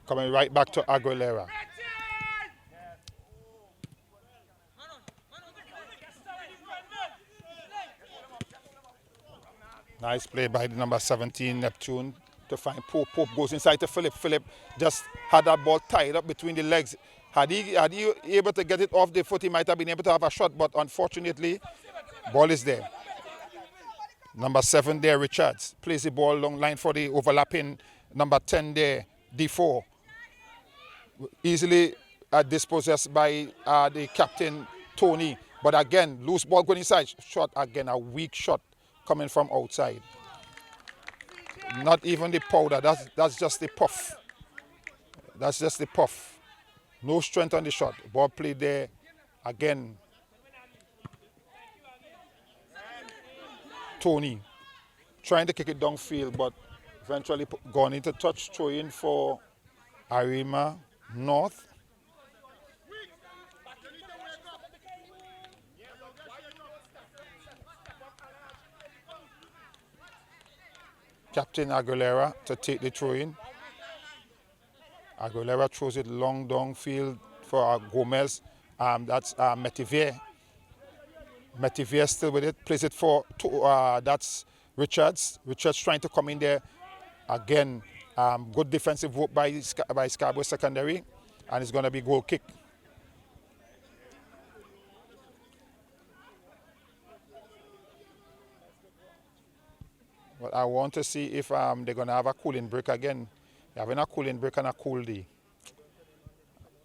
Coming right back to Aguilera. Nice play by the number 17, Neptune, to find Pope. Pope goes inside to Philip. Philip just had that ball tied up between the legs. Had he able to get it off the foot, he might have been able to have a shot, but unfortunately, ball is there. Number 7 there, Richards, plays the ball long line for the overlapping number 10 there, D4. Easily dispossessed by the captain, Tony. But again, loose ball going inside. Shot again, a weak shot coming from outside. Not even the powder, that's just the puff. That's just the puff. No strength on the shot. Ball played there Again, Tony trying to kick it downfield, but eventually gone into touch, throwing for Arima North. Captain Aguilera to take the throw in. Aguilera throws it long downfield for Gomez. That's Metivier. Metivier still with it. Plays it for, that's Richards. Richards trying to come in there. Again, good defensive work by Scarborough Secondary. And it's going to be goal kick. But I want to see if they're going to have a cooling break again. They're having a cooling break and a cool day.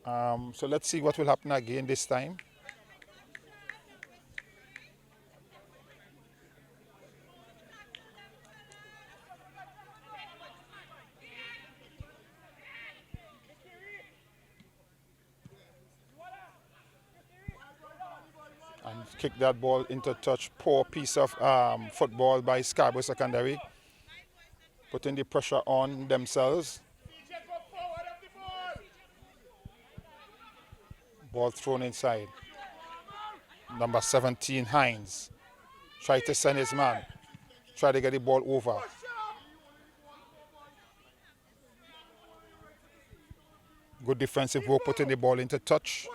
So let's see what will happen again this time. And kick that ball into touch. Poor piece of football by Scarborough Secondary. Putting the pressure on themselves. Ball thrown inside. Number 17, Hines. Try to send his man. Try to get the ball over. Good defensive work, putting the ball into touch.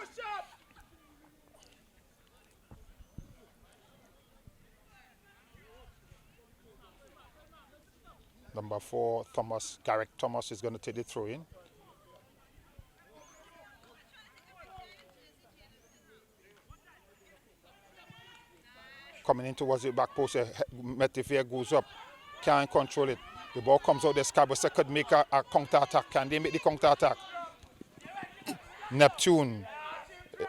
Number 4, Thomas, Garrick Thomas is going to take the throw in. Coming in towards the back post, Metivier goes up, can't control it. The ball comes out, the Scarborough could make a counter-attack. Can they make the counter-attack? Neptune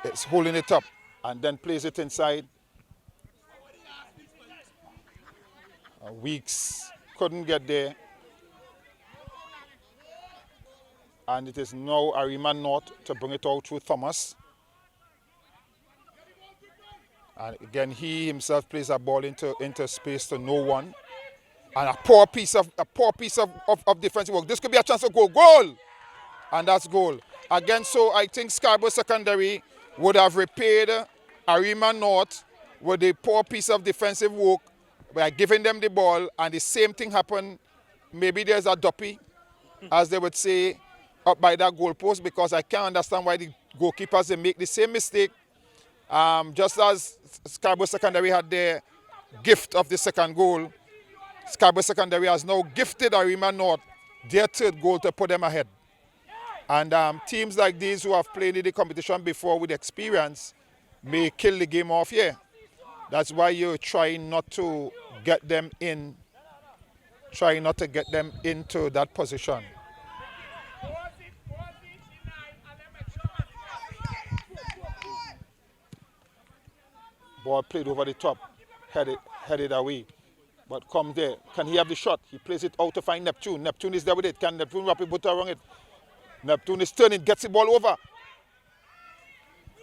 is holding it up and then plays it inside. Weeks couldn't get there. And it is now Arima North to bring it out through Thomas. And again, he himself plays a ball into space to no one. And a poor piece of defensive work. This could be a chance to go. Goal! And that's goal. Again, so I think Scarborough Secondary would have repaid Arima North with a poor piece of defensive work by giving them the ball, and the same thing happened. Maybe there's a duppy, as they would say, up by that goalpost, because I can't understand why the goalkeepers, they make the same mistake. Just as Scarborough Secondary had their gift of the second goal, Scarborough Secondary has now gifted Arima North their third goal to put them ahead. And teams like these who have played in the competition before with experience may kill the game off here. That's why you're trying not to get them in, trying not to get them into that position. Ball played over the top, headed away. But come there. Can he have the shot? He plays it out to find Neptune. Neptune is there with it. Can Neptune wrap it around it? Neptune is turning, gets the ball over.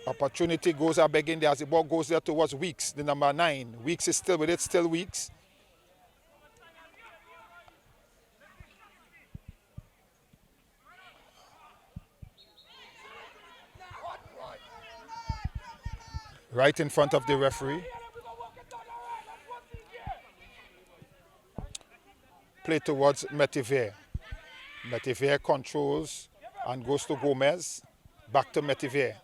Opportunity goes up again there as the ball goes there towards Weeks, the number 9. Weeks is still with it, still Weeks. Right in front of the referee. Play towards Metivier. Metivier controls and goes to Gomez. Back to Metivier.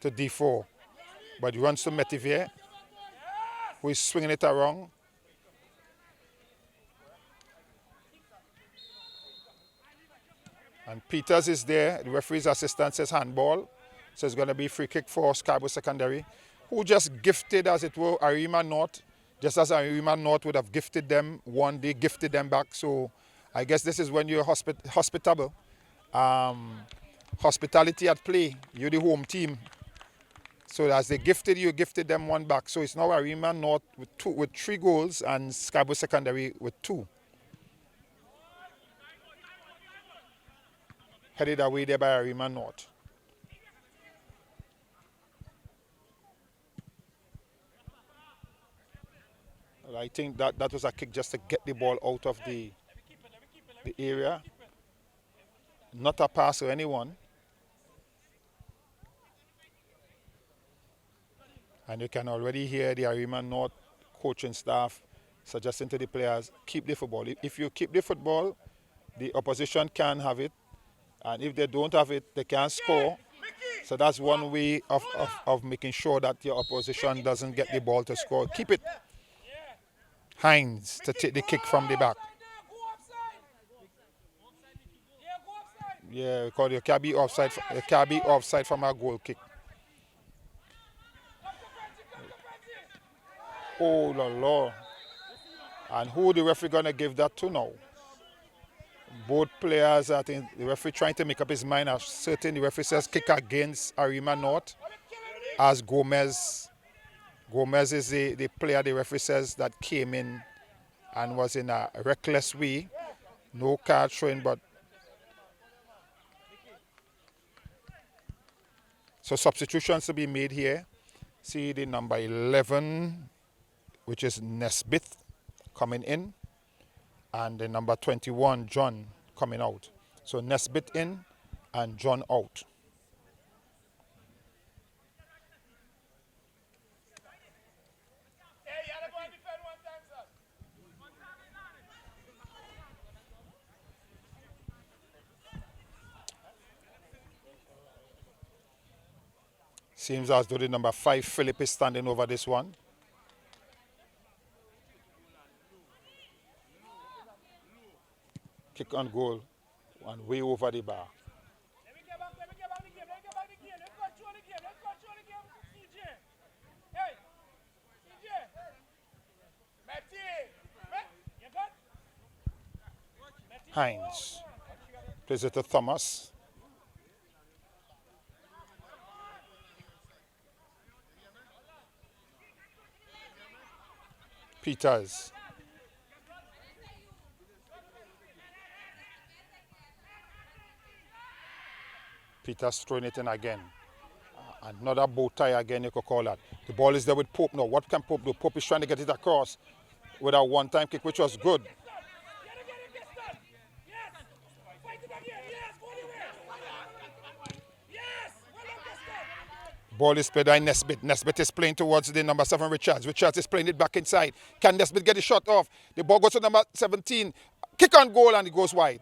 To D4. But he runs to Metivier, who is swinging it around. And Peters is there. The referee's assistant says handball. So it's going to be free kick for Scarborough Secondary, who just gifted, as it were, Arima North. Just as Arima North would have gifted them one, they gifted them back. So I guess this is when you're hospitable. Hospitality at play. You're the home team. So as they gifted you, gifted them one back. So it's now Arima North with 3 goals and Scarborough Secondary with 2. headed away there by Arima North. Well, I think that was a kick just to get the ball out of the area. Not a pass to anyone. And you can already hear the Arima North coaching staff suggesting to the players, keep the football. If you keep the football, the opposition can have it. And if they don't have it, they can score. So that's one way of making sure that your opposition doesn't get the ball to score. Keep it. Hines to take the kick from the back. Yeah, because you can't be offside. You can't be offside from a goal kick. Oh, la la. And who the referee gonna give that to now? Both players, I think the referee trying to make up his mind. As certain the referee says kick against Arima North, as Gomez is the player the referee says that came in and was in a reckless way. No card showing, but so substitutions to be made here. See the number 11, which is Nesbitt, coming in, and the number 21, John, coming out. So Nesbitt in and John out. Seems as though the number 5, Philip, is standing over this one. Kick on goal and way over the bar. Let me get back the game. Let me get back the game. Let's control the game. Let's control the game, CJ. Hey, CJ. Matty. You good? Hines plays it to Thomas. Peters. Peters throwing it in again. Another bow tie again, you could call that. The ball is there with Pope now. What can Pope do? Pope is trying to get it across with a one-time kick, which was good. Ball is played by Nesbitt. Nesbitt is playing towards the number 7, Richards. Richards is playing it back inside. Can Nesbitt get the shot off? The ball goes to number 17. Kick on goal and it goes wide.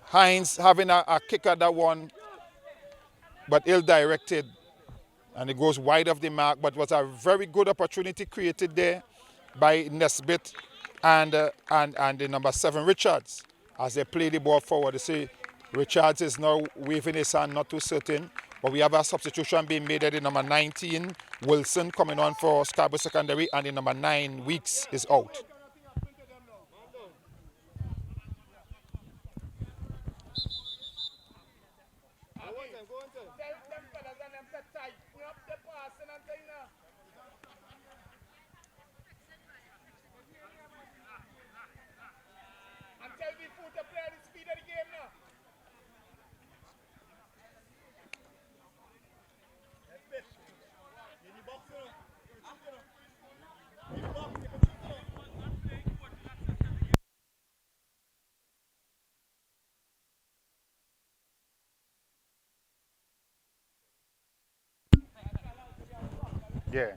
Hines having a kick at that one, but ill-directed. And it goes wide of the mark, but was a very good opportunity created there by Nesbitt and the number 7, Richards, as they play the ball forward. You see, Richards is now waving his hand, not too certain. But we have a substitution being made at the number 19, Wilson, coming on for Scarborough Secondary, and the number 9, Weeks, is out. Yeah.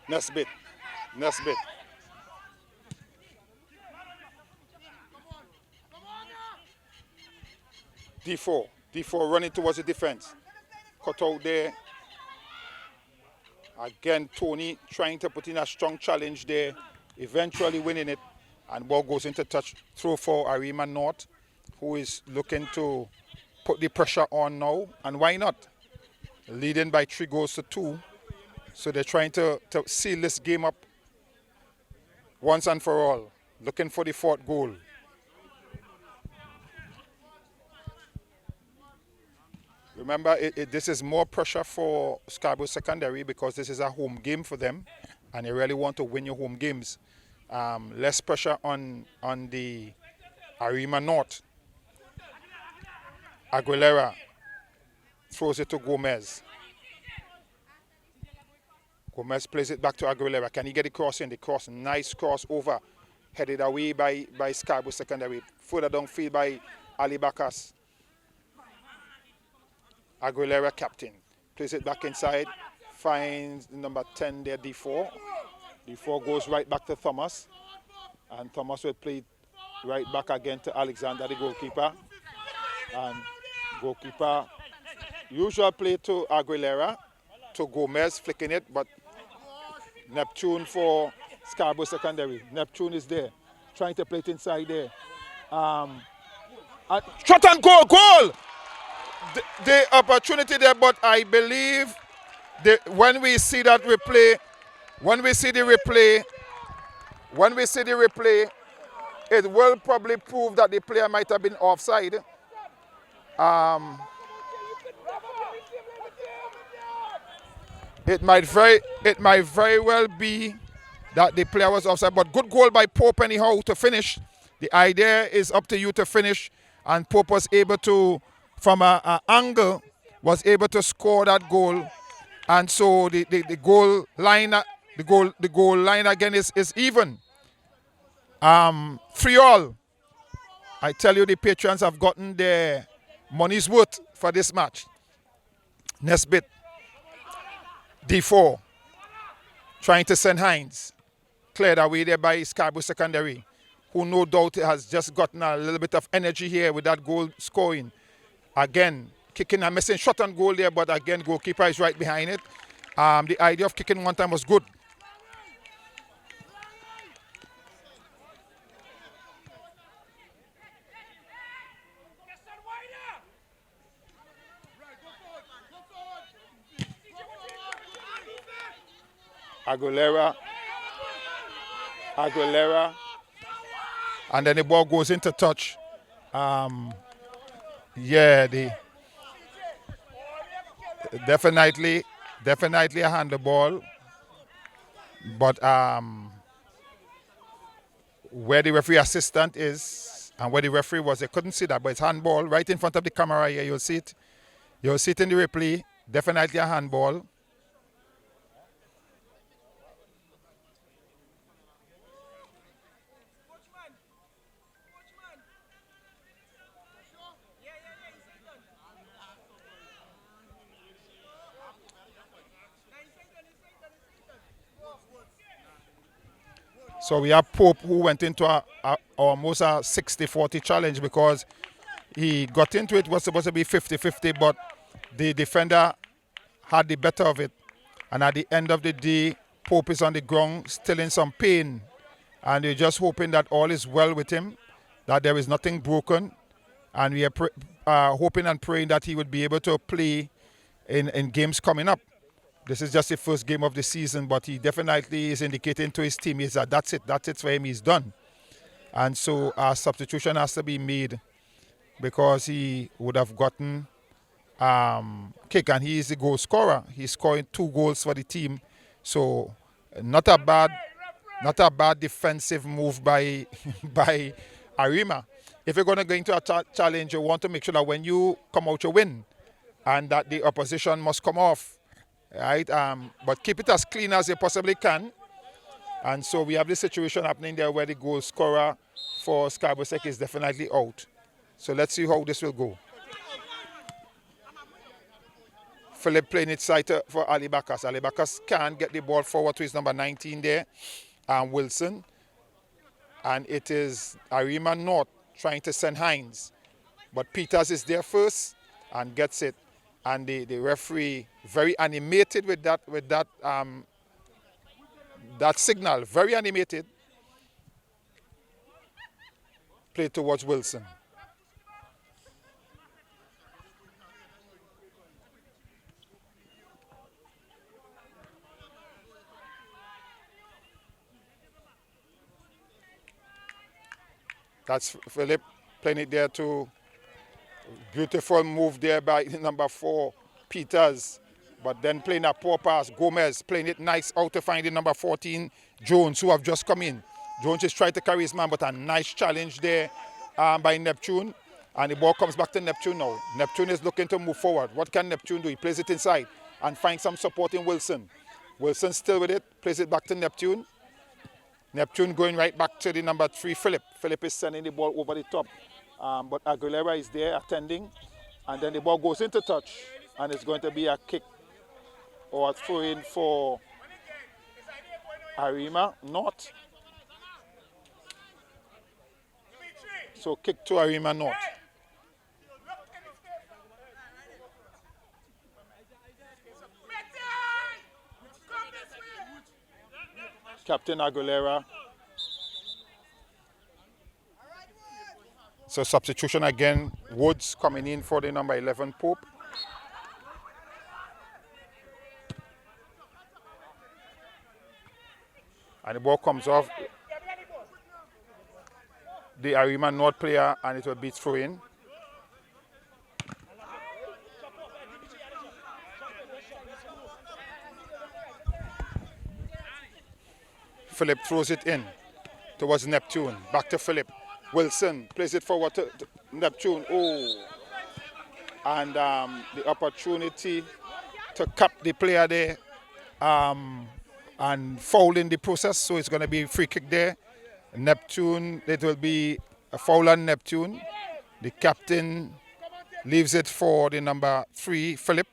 Nesbitt. D4 running towards the defense. Cut out there Again, Tony trying to put in a strong challenge there, eventually winning it, and ball goes into touch. Throw for Arima North, who is looking to put the pressure on now, and why not? Leading by 3-2. So they're trying to seal this game up once and for all, looking for the 4th goal. Remember, this is more pressure for Scarborough Secondary because this is a home game for them, and they really want to win your home games. Less pressure on the Arima North. Aguilera throws it to Gomez. Gomez plays it back to Aguilera. Can he get the cross in? The cross, nice cross over. Headed away by Scarborough Secondary. Further downfield by Ali Bakas. Aguilera, captain. Plays it back inside. Finds number 10 there, D4. D4 goes right back to Thomas. And Thomas will play right back again to Alexander, the goalkeeper. And goalkeeper, usual play to Aguilera, to Gomez, flicking it, but Neptune for Scarborough Secondary. Neptune is there, trying to play it inside there. And shot and goal! The opportunity there, but I believe when we see that replay, when we see the replay, it will probably prove that the player might have been offside. It might very well be that the player was offside, but good goal by Pope anyhow to finish. The idea is up to you to finish, and Pope was able to, from an angle, was able to score that goal, and so the goal line again is even. 3-3. I tell you, the Patrons have gotten their money's worth for this match. Nesbitt, D4, trying to send Hines. Cleared away there by Scarborough Secondary, who no doubt has just gotten a little bit of energy here with that goal scoring. Again, kicking and missing shot on goal there, but again, goalkeeper is right behind it. The idea of kicking one time was good. Aguilera, and then the ball goes into touch. Definitely a handball, but where the referee assistant is and where the referee was, they couldn't see that, but it's handball right in front of the camera here. You'll see it in the replay. Definitely a handball. So we have Pope, who went into almost a 60-40 challenge because he got into it. Was supposed to be 50-50, but the defender had the better of it. And at the end of the day, Pope is on the ground, still in some pain. And we're just hoping that all is well with him, that there is nothing broken. And we are hoping and praying that he would be able to play in games coming up. This is just the first game of the season, but he definitely is indicating to his teammates that that's it for him, he's done. And so a substitution has to be made because he would have gotten kick, and he is the goal scorer. He's scoring 2 goals for the team. So not a bad defensive move by Arima. If you're going to go into a challenge, you want to make sure that when you come out, you win, and that the opposition must come off. Right, but keep it as clean as you possibly can. And so we have this situation happening there where the goal scorer for Scarborough Sec is definitely out. So let's see how this will go. Philip playing it side for Ali Bakas. Ali Bakas can get the ball forward to his number 19 there, Wilson. And it is Arima North trying to send Hines. But Peters is there first and gets it. and the referee very animated with that signal, very animated, play towards Wilson. That's Philip playing it there to beautiful move there by number 4, Peters. But then playing a poor pass, Gomez playing it nice out to find the number 14, Jones, who have just come in. Jones is trying to carry his man, but a nice challenge there by Neptune. And the ball comes back to Neptune now. Neptune is looking to move forward. What can Neptune do? He plays it inside and finds some support in Wilson. Wilson still with it, plays it back to Neptune. Neptune going right back to the number 3, Philip. Philip is sending the ball over the top. But Aguilera is there attending. And then the ball goes into touch. And it's going to be a kick or a throw in for Arima. Not. So kick to Arima North. Captain Aguilera. So substitution again. Woods coming in for the number 11, Pope. And the ball comes off the Arima North player and it will be thrown in. Philip throws it in towards Neptune. Back to Philip. Wilson plays it forward to Neptune. Oh. And the opportunity to cap the player there and foul in the process. So it's going to be a free kick there. Neptune, it will be a foul on Neptune. The captain leaves it for the number 3, Philip.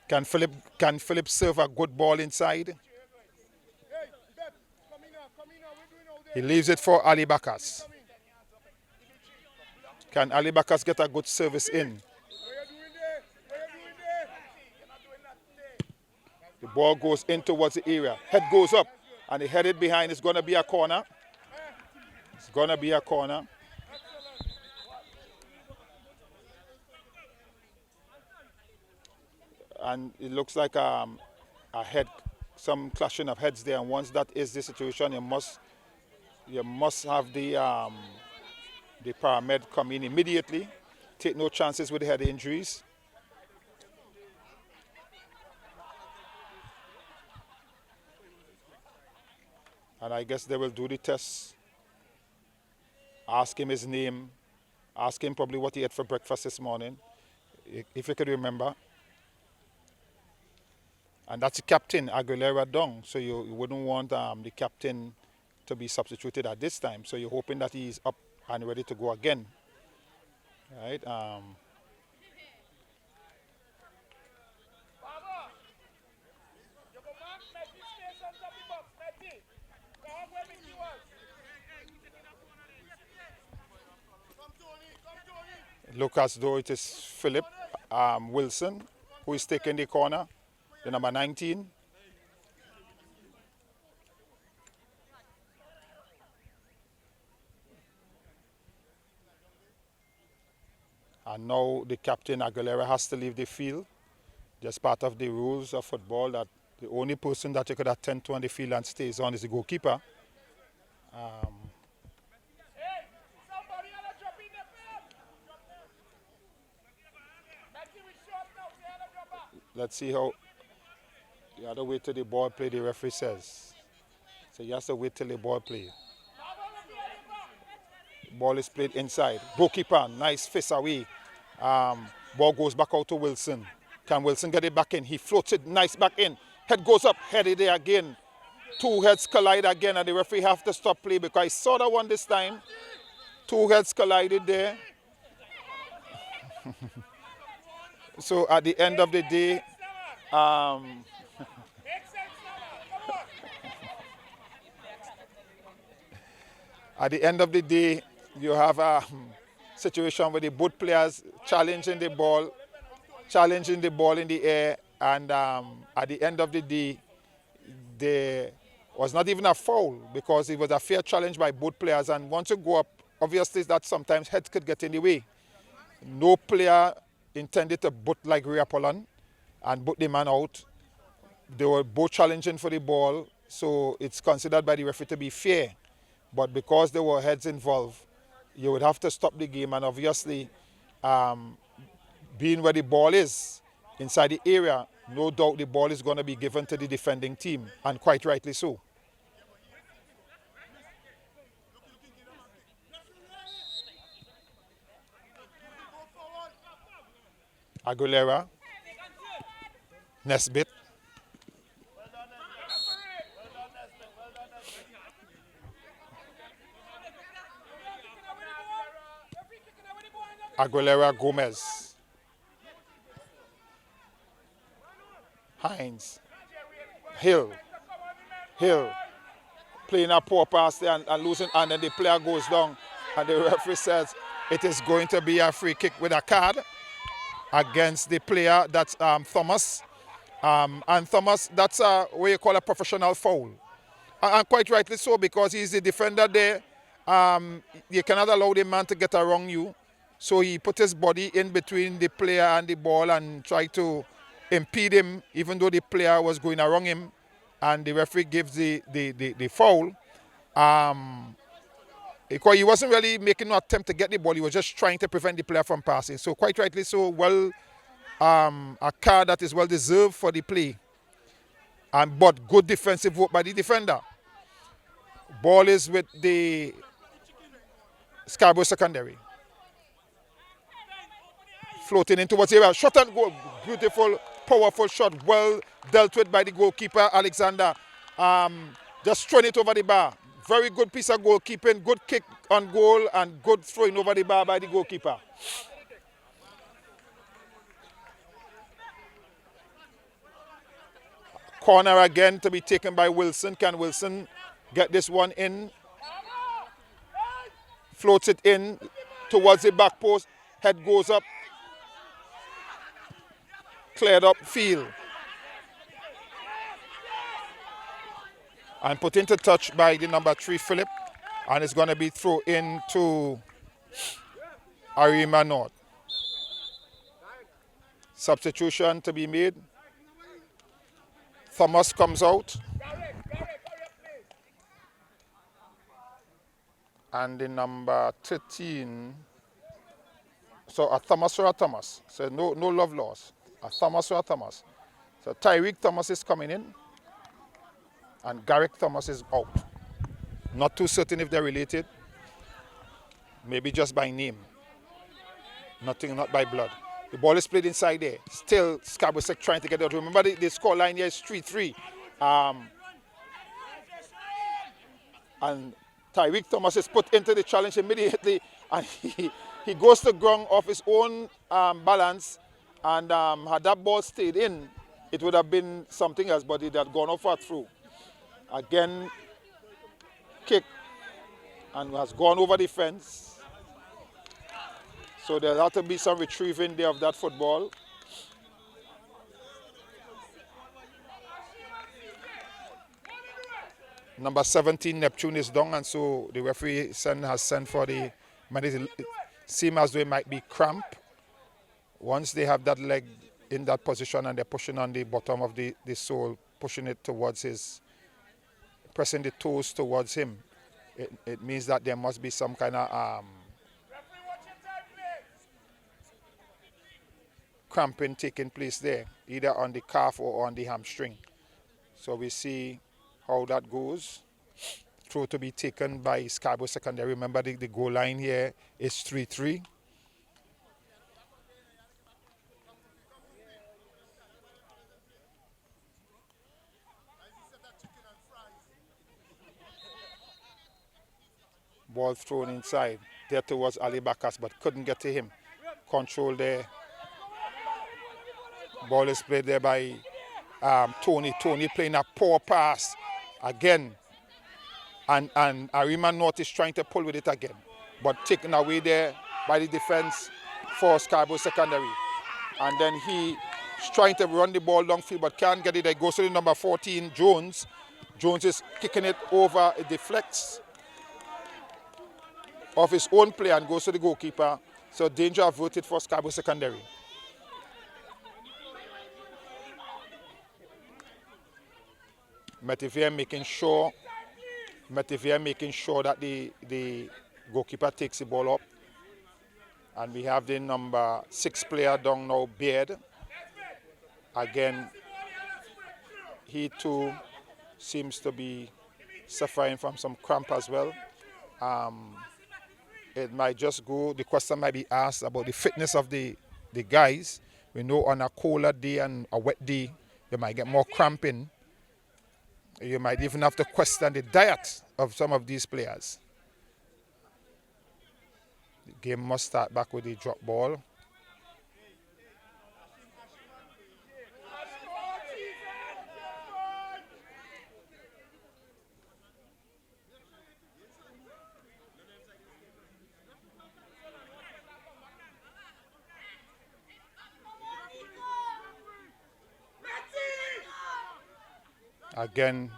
Can Philip serve a good ball inside? He leaves it for Ali Bakas. Can Ali Bakas get a good service in? The ball goes in towards the area. Head goes up and he headed behind. It's going to be a corner. It's going to be a corner. And it looks like a head, some clashing of heads there. And once that is the situation, you must have the paramedic come in immediately. Take no chances with the head injuries. And I guess they will do the test. Ask him his name. Ask him probably what he ate for breakfast this morning, if you could remember. And that's the captain, Aguilera Dong. So you wouldn't want the captain to be substituted at this time. So you're hoping that he's up and ready to go again. Right? Look as though it is Philip Wilson who is taking the corner, the number 19. And now the captain Aguilera has to leave the field. Just part of the rules of football that the only person that you could attend to on the field and stays on is the goalkeeper. Let's see how the other way to the ball play, the referee says. So you have to wait till the ball play. Ball is played inside. Goalkeeper, nice fist away. Ball goes back out to Wilson. Can Wilson get it back in? He floats it nice back in. Head goes up, headed there again. Two heads collide again and the referee have to stop play because he saw that one this time. Two heads collided there. So at the end of the day, you have a situation where the both players challenging the ball challenging the ball in the air, and at the end of the day, there was not even a foul because it was a fair challenge by both players. And once you go up, obviously that sometimes heads could get in the way. No player intended to butt like Ray Apollon and butt the man out. They were both challenging for the ball, so it's considered by the referee to be fair. But because there were heads involved, you would have to stop the game. And obviously, being where the ball is, inside the area, no doubt the ball is going to be given to the defending team, and quite rightly so. Aguilera, Nesbitt. Aguilera, Gomez. Hines. Hill. Playing a poor pass there and losing, and then the player goes down, and the referee says it is going to be a free kick with a card against the player, that's Thomas. And Thomas, that's what you call a professional foul. And quite rightly so, because he's the defender there. You cannot allow the man to get around you. So he put his body in between the player and the ball and tried to impede him, even though the player was going around him. And the referee gives the foul. Because he wasn't really making no attempt to get the ball. He was just trying to prevent the player from passing. So quite rightly so, a card that is well deserved for the play. But good defensive work by the defender. Ball is with the Scarborough secondary. Floating in towards the area. Shot and goal. Beautiful, powerful shot. Well dealt with by the goalkeeper, Alexander. Just throwing it over the bar. Very good piece of goalkeeping. Good kick on goal and good throwing over the bar by the goalkeeper. Corner again to be taken by Wilson. Can Wilson get this one in? Floats it in towards the back post. Head goes up. Cleared up field. And put into touch by the number 3, Philip. And it's going to be thrown into Arima North. Substitution to be made. Thomas comes out. And the number 13. So a Thomas or a Thomas. So no love lost. A Thomas or a Thomas. So Tyreek Thomas is coming in. And Garrick Thomas is out. Not too certain if they're related. Maybe just by name. Not by blood. The ball is played inside there. Still Scarborough trying to get out. Remember the score line here is 3-3. And Tyreek Thomas is put into the challenge immediately. And he goes to ground off his own balance. And had that ball stayed in, it would have been something else. But it had gone off a through. Again, kick. And has gone over the fence. So there'll have to be some retrieving there of that football. Number 17, Neptune, is down, and so the referee has sent for the man. It seems as though it might be cramp. Once they have that leg in that position and they're pushing on the bottom of the sole, pushing it towards pressing the toes towards him, it means that there must be some kind of cramping taking place there, either on the calf or on the hamstring. So we see how that goes. Throw to be taken by Scarborough Secondary. Remember the goal line here is 3-3. Ball thrown inside. There towards Ali Bakas, but couldn't get to him. Control there. Ball is played there by Tony. Tony playing a poor pass again. And Arima North is trying to pull with it again. But taken away there by the defense for Scarborough Secondary. And then he's trying to run the ball downfield but can't get it. It goes to the number 14, Jones. Jones is kicking it over. It deflects off his own play and goes to the goalkeeper. So danger averted for Scarborough Secondary. Metivier making sure that the goalkeeper takes the ball up. And we have the number 6 player down now, Beard. Again, he too seems to be suffering from some cramp as well. It might just go, the question might be asked about the fitness of the guys. We know on a colder day and a wet day, they might get more cramping. You might even have to question the diet of some of these players. The game must start back with the drop ball. Again,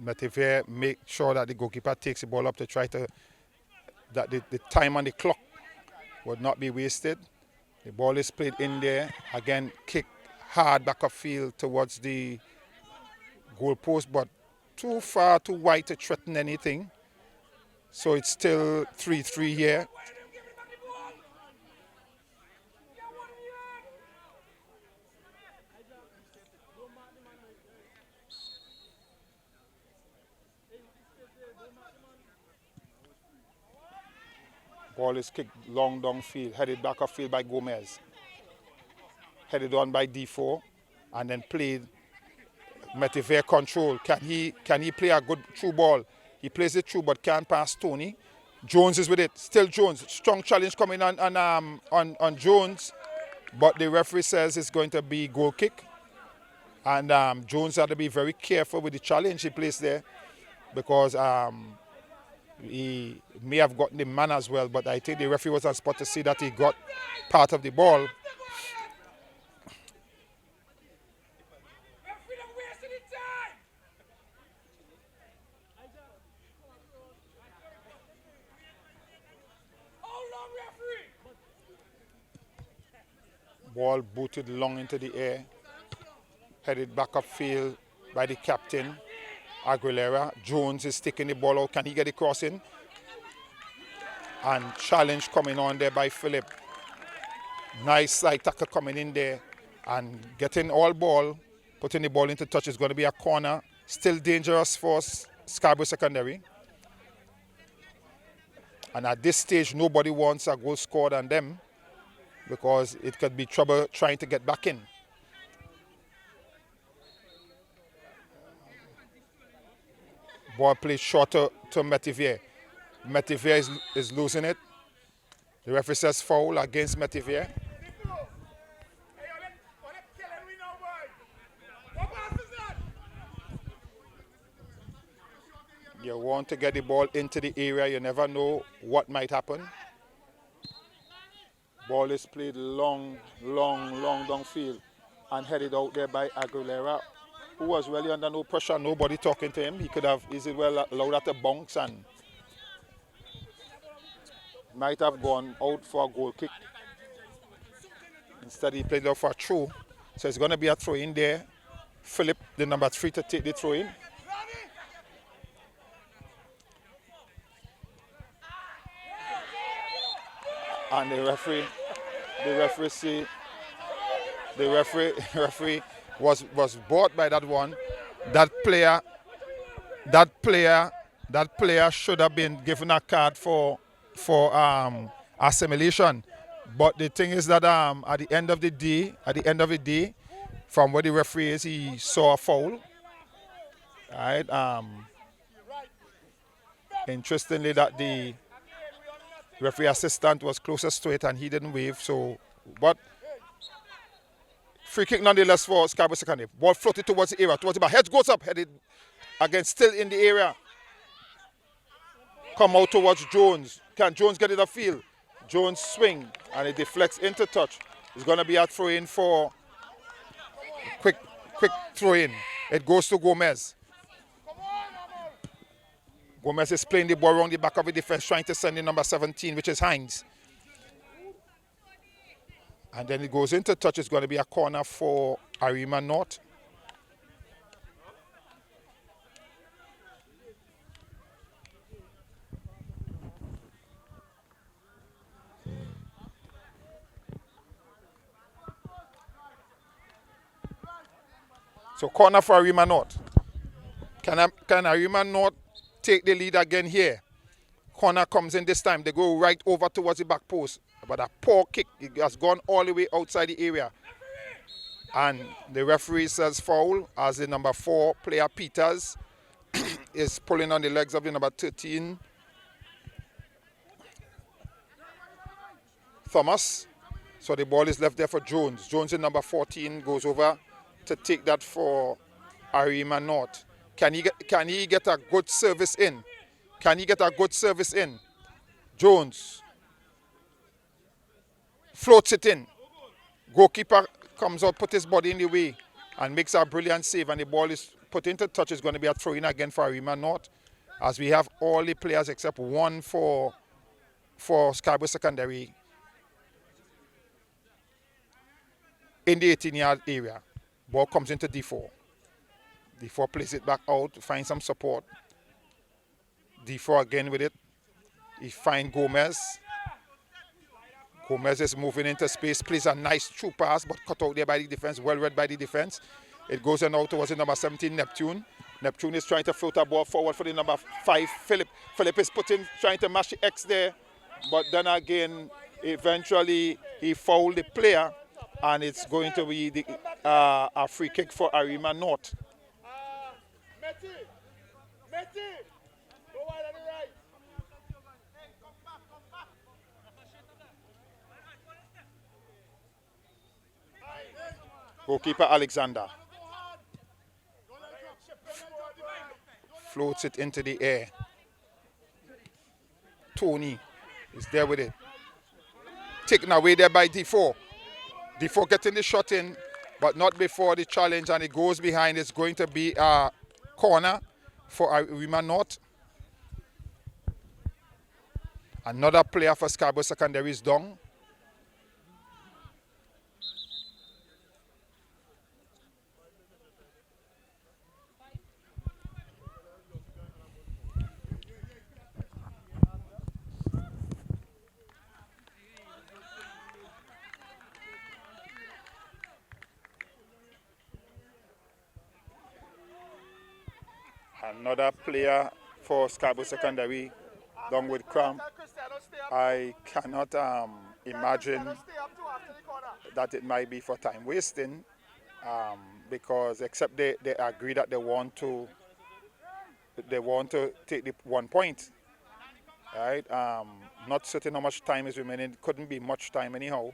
Metivier make sure that the goalkeeper takes the ball up to try to, that the time on the clock would not be wasted. The ball is played in there. Again, kick hard back of field towards the goal post, but too far, too wide to threaten anything. So it's still 3-3 here. Ball is kicked long downfield, headed back off field by Gomez. Headed on by D4 and then played. Metivier control. Can he play a good through ball? He plays it through but can't pass Tony. Jones is with it. Still Jones. Strong challenge coming on Jones. But the referee says it's going to be goal kick. And Jones had to be very careful with the challenge he placed there because he may have gotten the man as well, but I think the referee was on spot to see that he got part of the ball. Ball booted long into the air, headed back upfield by the captain, Aguilera. Jones is taking the ball out. Can he get the crossing? And challenge coming on there by Philip. Nice side tackle coming in there and getting all ball, putting the ball into touch. Is going to be a corner. Still dangerous for Scarborough Secondary. And at this stage, nobody wants a goal scored on them because it could be trouble trying to get back in. Ball played short to Metivier. Metivier is losing it. The referee says foul against Metivier. You want to get the ball into the area. You never know what might happen. Ball is played long downfield and headed out there by Aguilera, who was really under no pressure, nobody talking to him. He could have easily well allowed that to bounce and might have gone out for a goal kick. Instead, he played out for a throw. So it's going to be a throw in there. Philip, the number 3, to take the throw in. And the referee was bought by that one. That player should have been given a card for assimilation. But the thing is that at the end of the day, from where the referee is, he saw a foul. Right? Interestingly, that the referee assistant was closest to it and he didn't wave. So, but free kick nonetheless for Scarborough Secondary. Ball floated towards the area, towards the back. Head goes up, headed again, still in the area. Come out towards Jones. Can Jones get it upfield? Jones swing and it deflects into touch. It's going to be a throw-in for quick throw-in. It goes to Gomez. Gomez is playing the ball around the back of the defense, trying to send in number 17, which is Hines. And then it goes into touch. It's going to be a corner for Arima North. So corner for Arima North. Can Arima North take the lead again here? Corner comes in this time. They go right over towards the back post. But a poor kick. It has gone all the way outside the area. And the referee says foul as the number 4 player Peters is pulling on the legs of the number 13 Thomas. So the ball is left there for Jones. Jones in number 14 goes over to take that for Arima North. Can he get a good service in? Can he get a good service in? Jones floats it in. Goalkeeper comes out, put his body in the way and makes a brilliant save, and the ball is put into touch. It's going to be a throw-in again for Arima North, as we have all the players except one for Scarborough Secondary in the 18-yard area. Ball comes into D4. D4 plays it back out to find some support. D4 again with it. He finds Gomez. Gomez is moving into space, plays a nice through pass, but cut out there by the defense, well read by the defense. It goes on out towards the number 17, Neptune. Neptune is trying to float a ball forward for the number 5, Philip. Philip is trying to mash the X there, but then again, eventually he fouled the player, and it's going to be a free kick for Arima North. Goalkeeper Alexander floats it into the air. Tony is there with it. Taken away there by D4. D4 getting the shot in, but not before the challenge, and it goes behind. It's going to be a corner for Arima North. Another player for Scarborough Secondary is down. Another player for Scarborough Secondary down with cramp. I cannot imagine that it might be for time wasting, because except they agree that they want to take the 1 point, right? Not certain how much time is remaining. It couldn't be much time anyhow.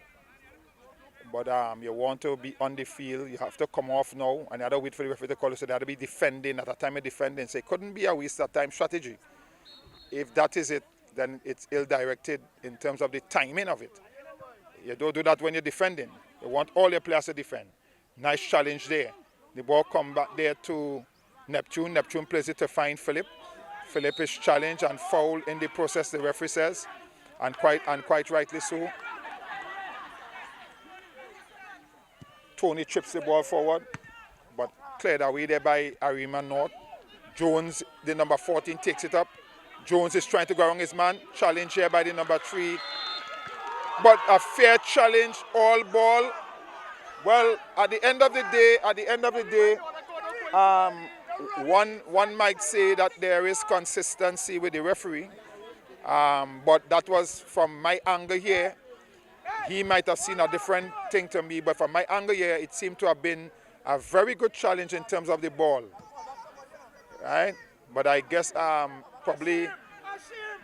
But you want to be on the field, you have to come off now, and you have to wait for the referee to call you, so they have to be defending at a time of defending. So it couldn't be a waste of time strategy. If that is it, then it's ill-directed in terms of the timing of it. You don't do that when you're defending. You want all your players to defend. Nice challenge there. The ball comes back there to Neptune. Neptune plays it to find Philip. Philip is challenged and fouled in the process, the referee says, and quite rightly so. Tony trips the ball forward, but cleared away there by Arima North. Jones, the number 14, takes it up. Jones is trying to go around his man. Challenge here by the number 3. But a fair challenge, all ball. Well, at the end of the day, one might say that there is consistency with the referee. But that was from my angle here. He might have seen a different thing to me, but from my angle here, it seemed to have been a very good challenge in terms of the ball, right? But I guess probably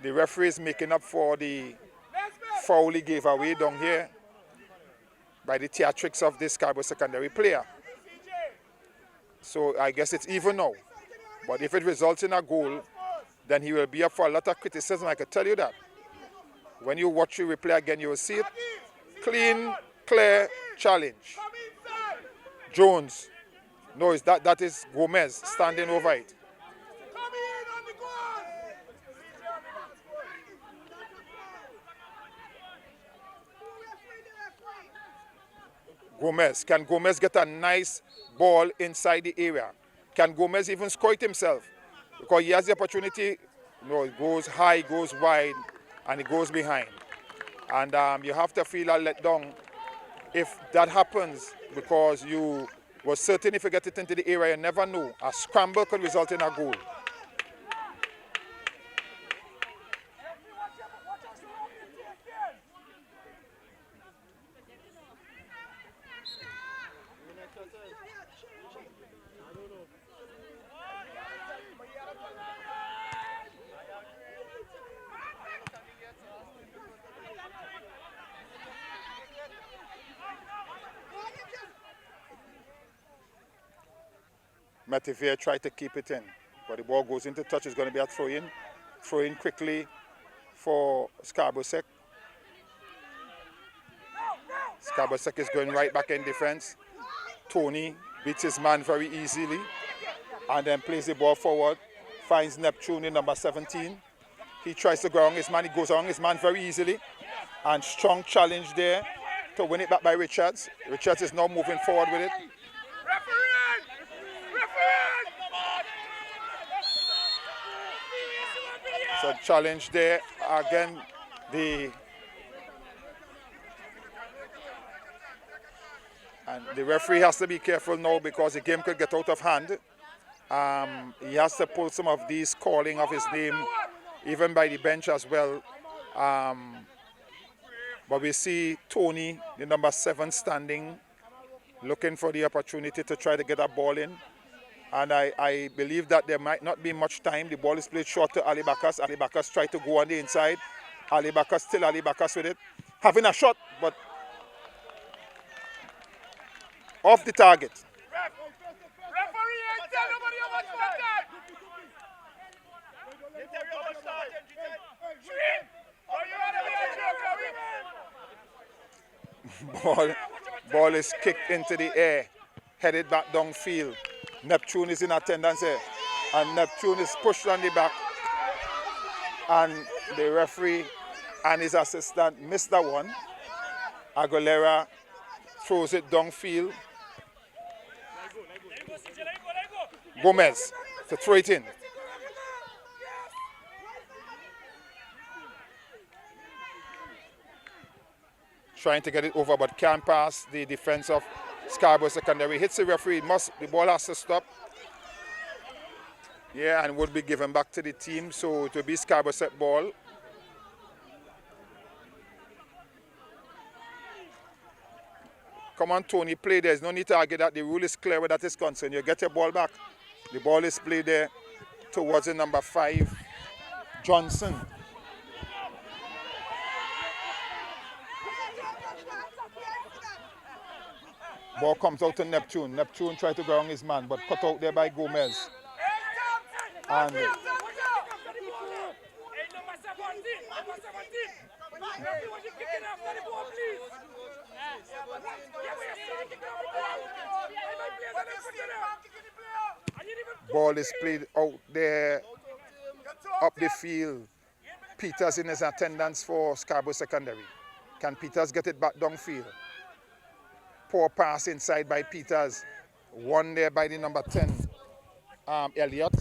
the referee is making up for the foul he gave away down here by the theatrics of this Scarborough Secondary player. So I guess it's even now. But if it results in a goal, then he will be up for a lot of criticism, I can tell you that. When you watch the replay again, you will see it. Clean, Clear challenge. Jones. No, that is Gomez standing over it. Gomez. Can Gomez get a nice ball inside the area? Can Gomez even score it himself? Because he has the opportunity. No, it goes high, goes wide, and it goes behind. And you have to feel a letdown if that happens, because you were certain if you get it into the area, you never know. A scramble could result in a goal. Metivier tried to keep it in, but the ball goes into touch. It's going to be a throw-in. Throw-in quickly for Scarborough. Scarborough is going right back in defense. Tony beats his man very easily and then plays the ball forward. Finds Neptune in number 17. He tries to go on his man. He goes on his man very easily. And strong challenge there to win it back by Richards. Richards is now moving forward with it. So challenge there again. The referee has to be careful now because the game could get out of hand. He has to pull some of these calling of his name, even by the bench as well. But we see Tony, the number 7, standing, looking for the opportunity to try to get a ball in. And I believe that there might not be much time. The ball is played short to Ali Bakas. Ali Bakas tried to go on the inside. Ali Bakas, still Ali Bakas with it. Having a shot, but off the target. Ball is kicked into the air, headed back downfield. Neptune is in attendance here, and Neptune is pushed on the back, and the referee and his assistant missed that one. Aguilera throws it downfield. Gomez to throw it in. Trying to get it over, but can't pass the defense of Scarborough Secondary. Hits the referee. The ball has to stop. Yeah, and would be given back to the team. So it will be Scarborough set ball. Come on, Tony, play. There's no need to argue that. The rule is clear where that is concerned. You get your ball back. The ball is played there towards the number 5, Johnson. Ball comes out to Neptune. Neptune tried to go on his man, but cut out there by Gomez. And ball is played out there, up the field. Peters in his attendance for Scarborough Secondary. Can Peters get it back downfield? Poor pass inside by Peters. One there by the number 10, Elliott.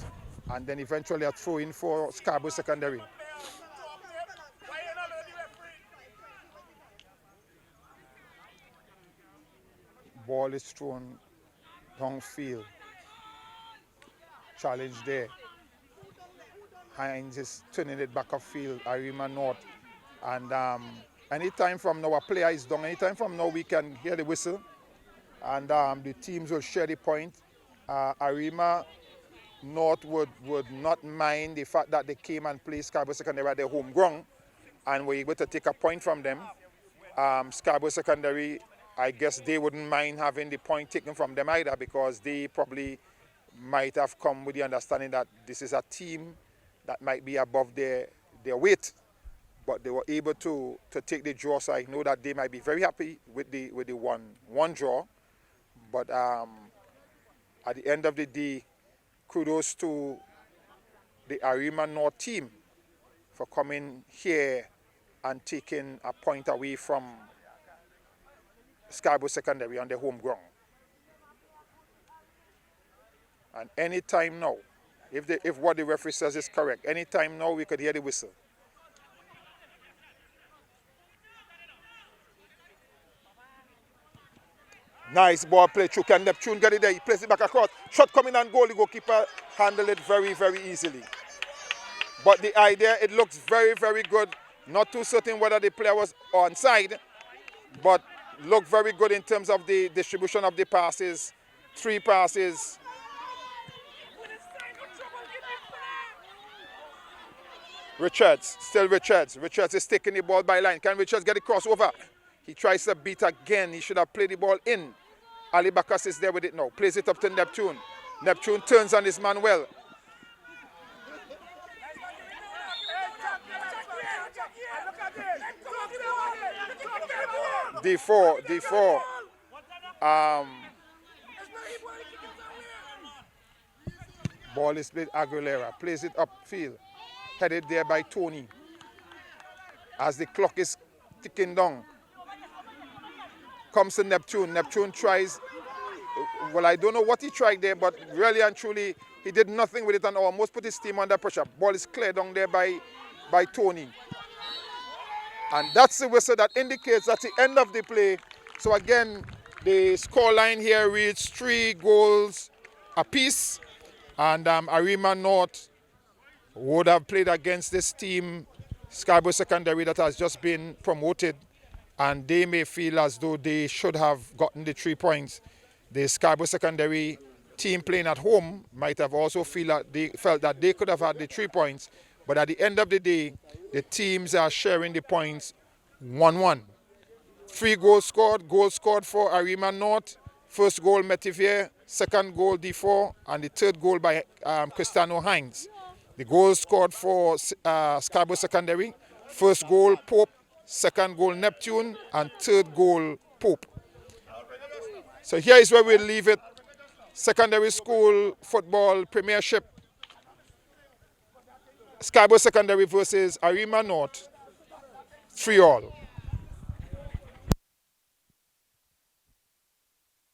And then eventually a throw in for Scarborough Secondary. Ball is thrown downfield. Challenge there. Hines is turning it back upfield. Arima North. And anytime from now, a player is down. Anytime from now, we can hear the whistle. And the teams will share the point. Arima North would not mind the fact that they came and played Scarborough Secondary at their home ground and were able to take a point from them. Scarborough Secondary, I guess they wouldn't mind having the point taken from them either, because they probably might have come with the understanding that this is a team that might be above their weight. but they were able to take the draw. So I know that they might be very happy with the one draw. But at the end of the day, kudos to the Arima North team for coming here and taking a point away from Scarborough Secondary on their home ground. And any time now, if what the referee says is correct, any time now we could hear the whistle. Nice ball play. Can Neptune get it there? He plays it back across. Shot coming and goal. The goalkeeper handled it very, very easily. But the idea, it looks very, very good. Not too certain whether the player was onside, but looked very good in terms of the distribution of the passes. 3 passes. Richards, still Richards. Richards is taking the ball by line. Can Richards get the crossover? He tries to beat again. He should have played the ball in. Ali Bakas is there with it now. Plays it up to Neptune. Neptune turns on his man well. D4. Ball is played Aguilera. Plays it upfield. Headed there by Tony. As the clock is ticking down. Comes to Neptune. Neptune tries, well, I don't know what he tried there, but really and truly, he did nothing with it and almost put his team under pressure. Ball is cleared down there by Tony. And that's the whistle that indicates that's the end of the play. So again, the scoreline here reads 3 goals apiece. And Arima North would have played against this team, Scarborough Secondary, that has just been promoted. And they may feel as though they should have gotten the 3 points. The Scarborough Secondary team playing at home might have also felt that they could have had the 3 points. But at the end of the day, the teams are sharing the points 1-1. 3 goals scored for Arima North. First goal, Metivier. Second goal, D4. And the third goal by Cristiano Hines. The goals scored for Scarborough Secondary. First goal, Pope. Second goal, Neptune. And third goal, Pope. So here is where we'll leave it. Secondary School Football Premiership. Scarborough Secondary versus Arima North. 3-all.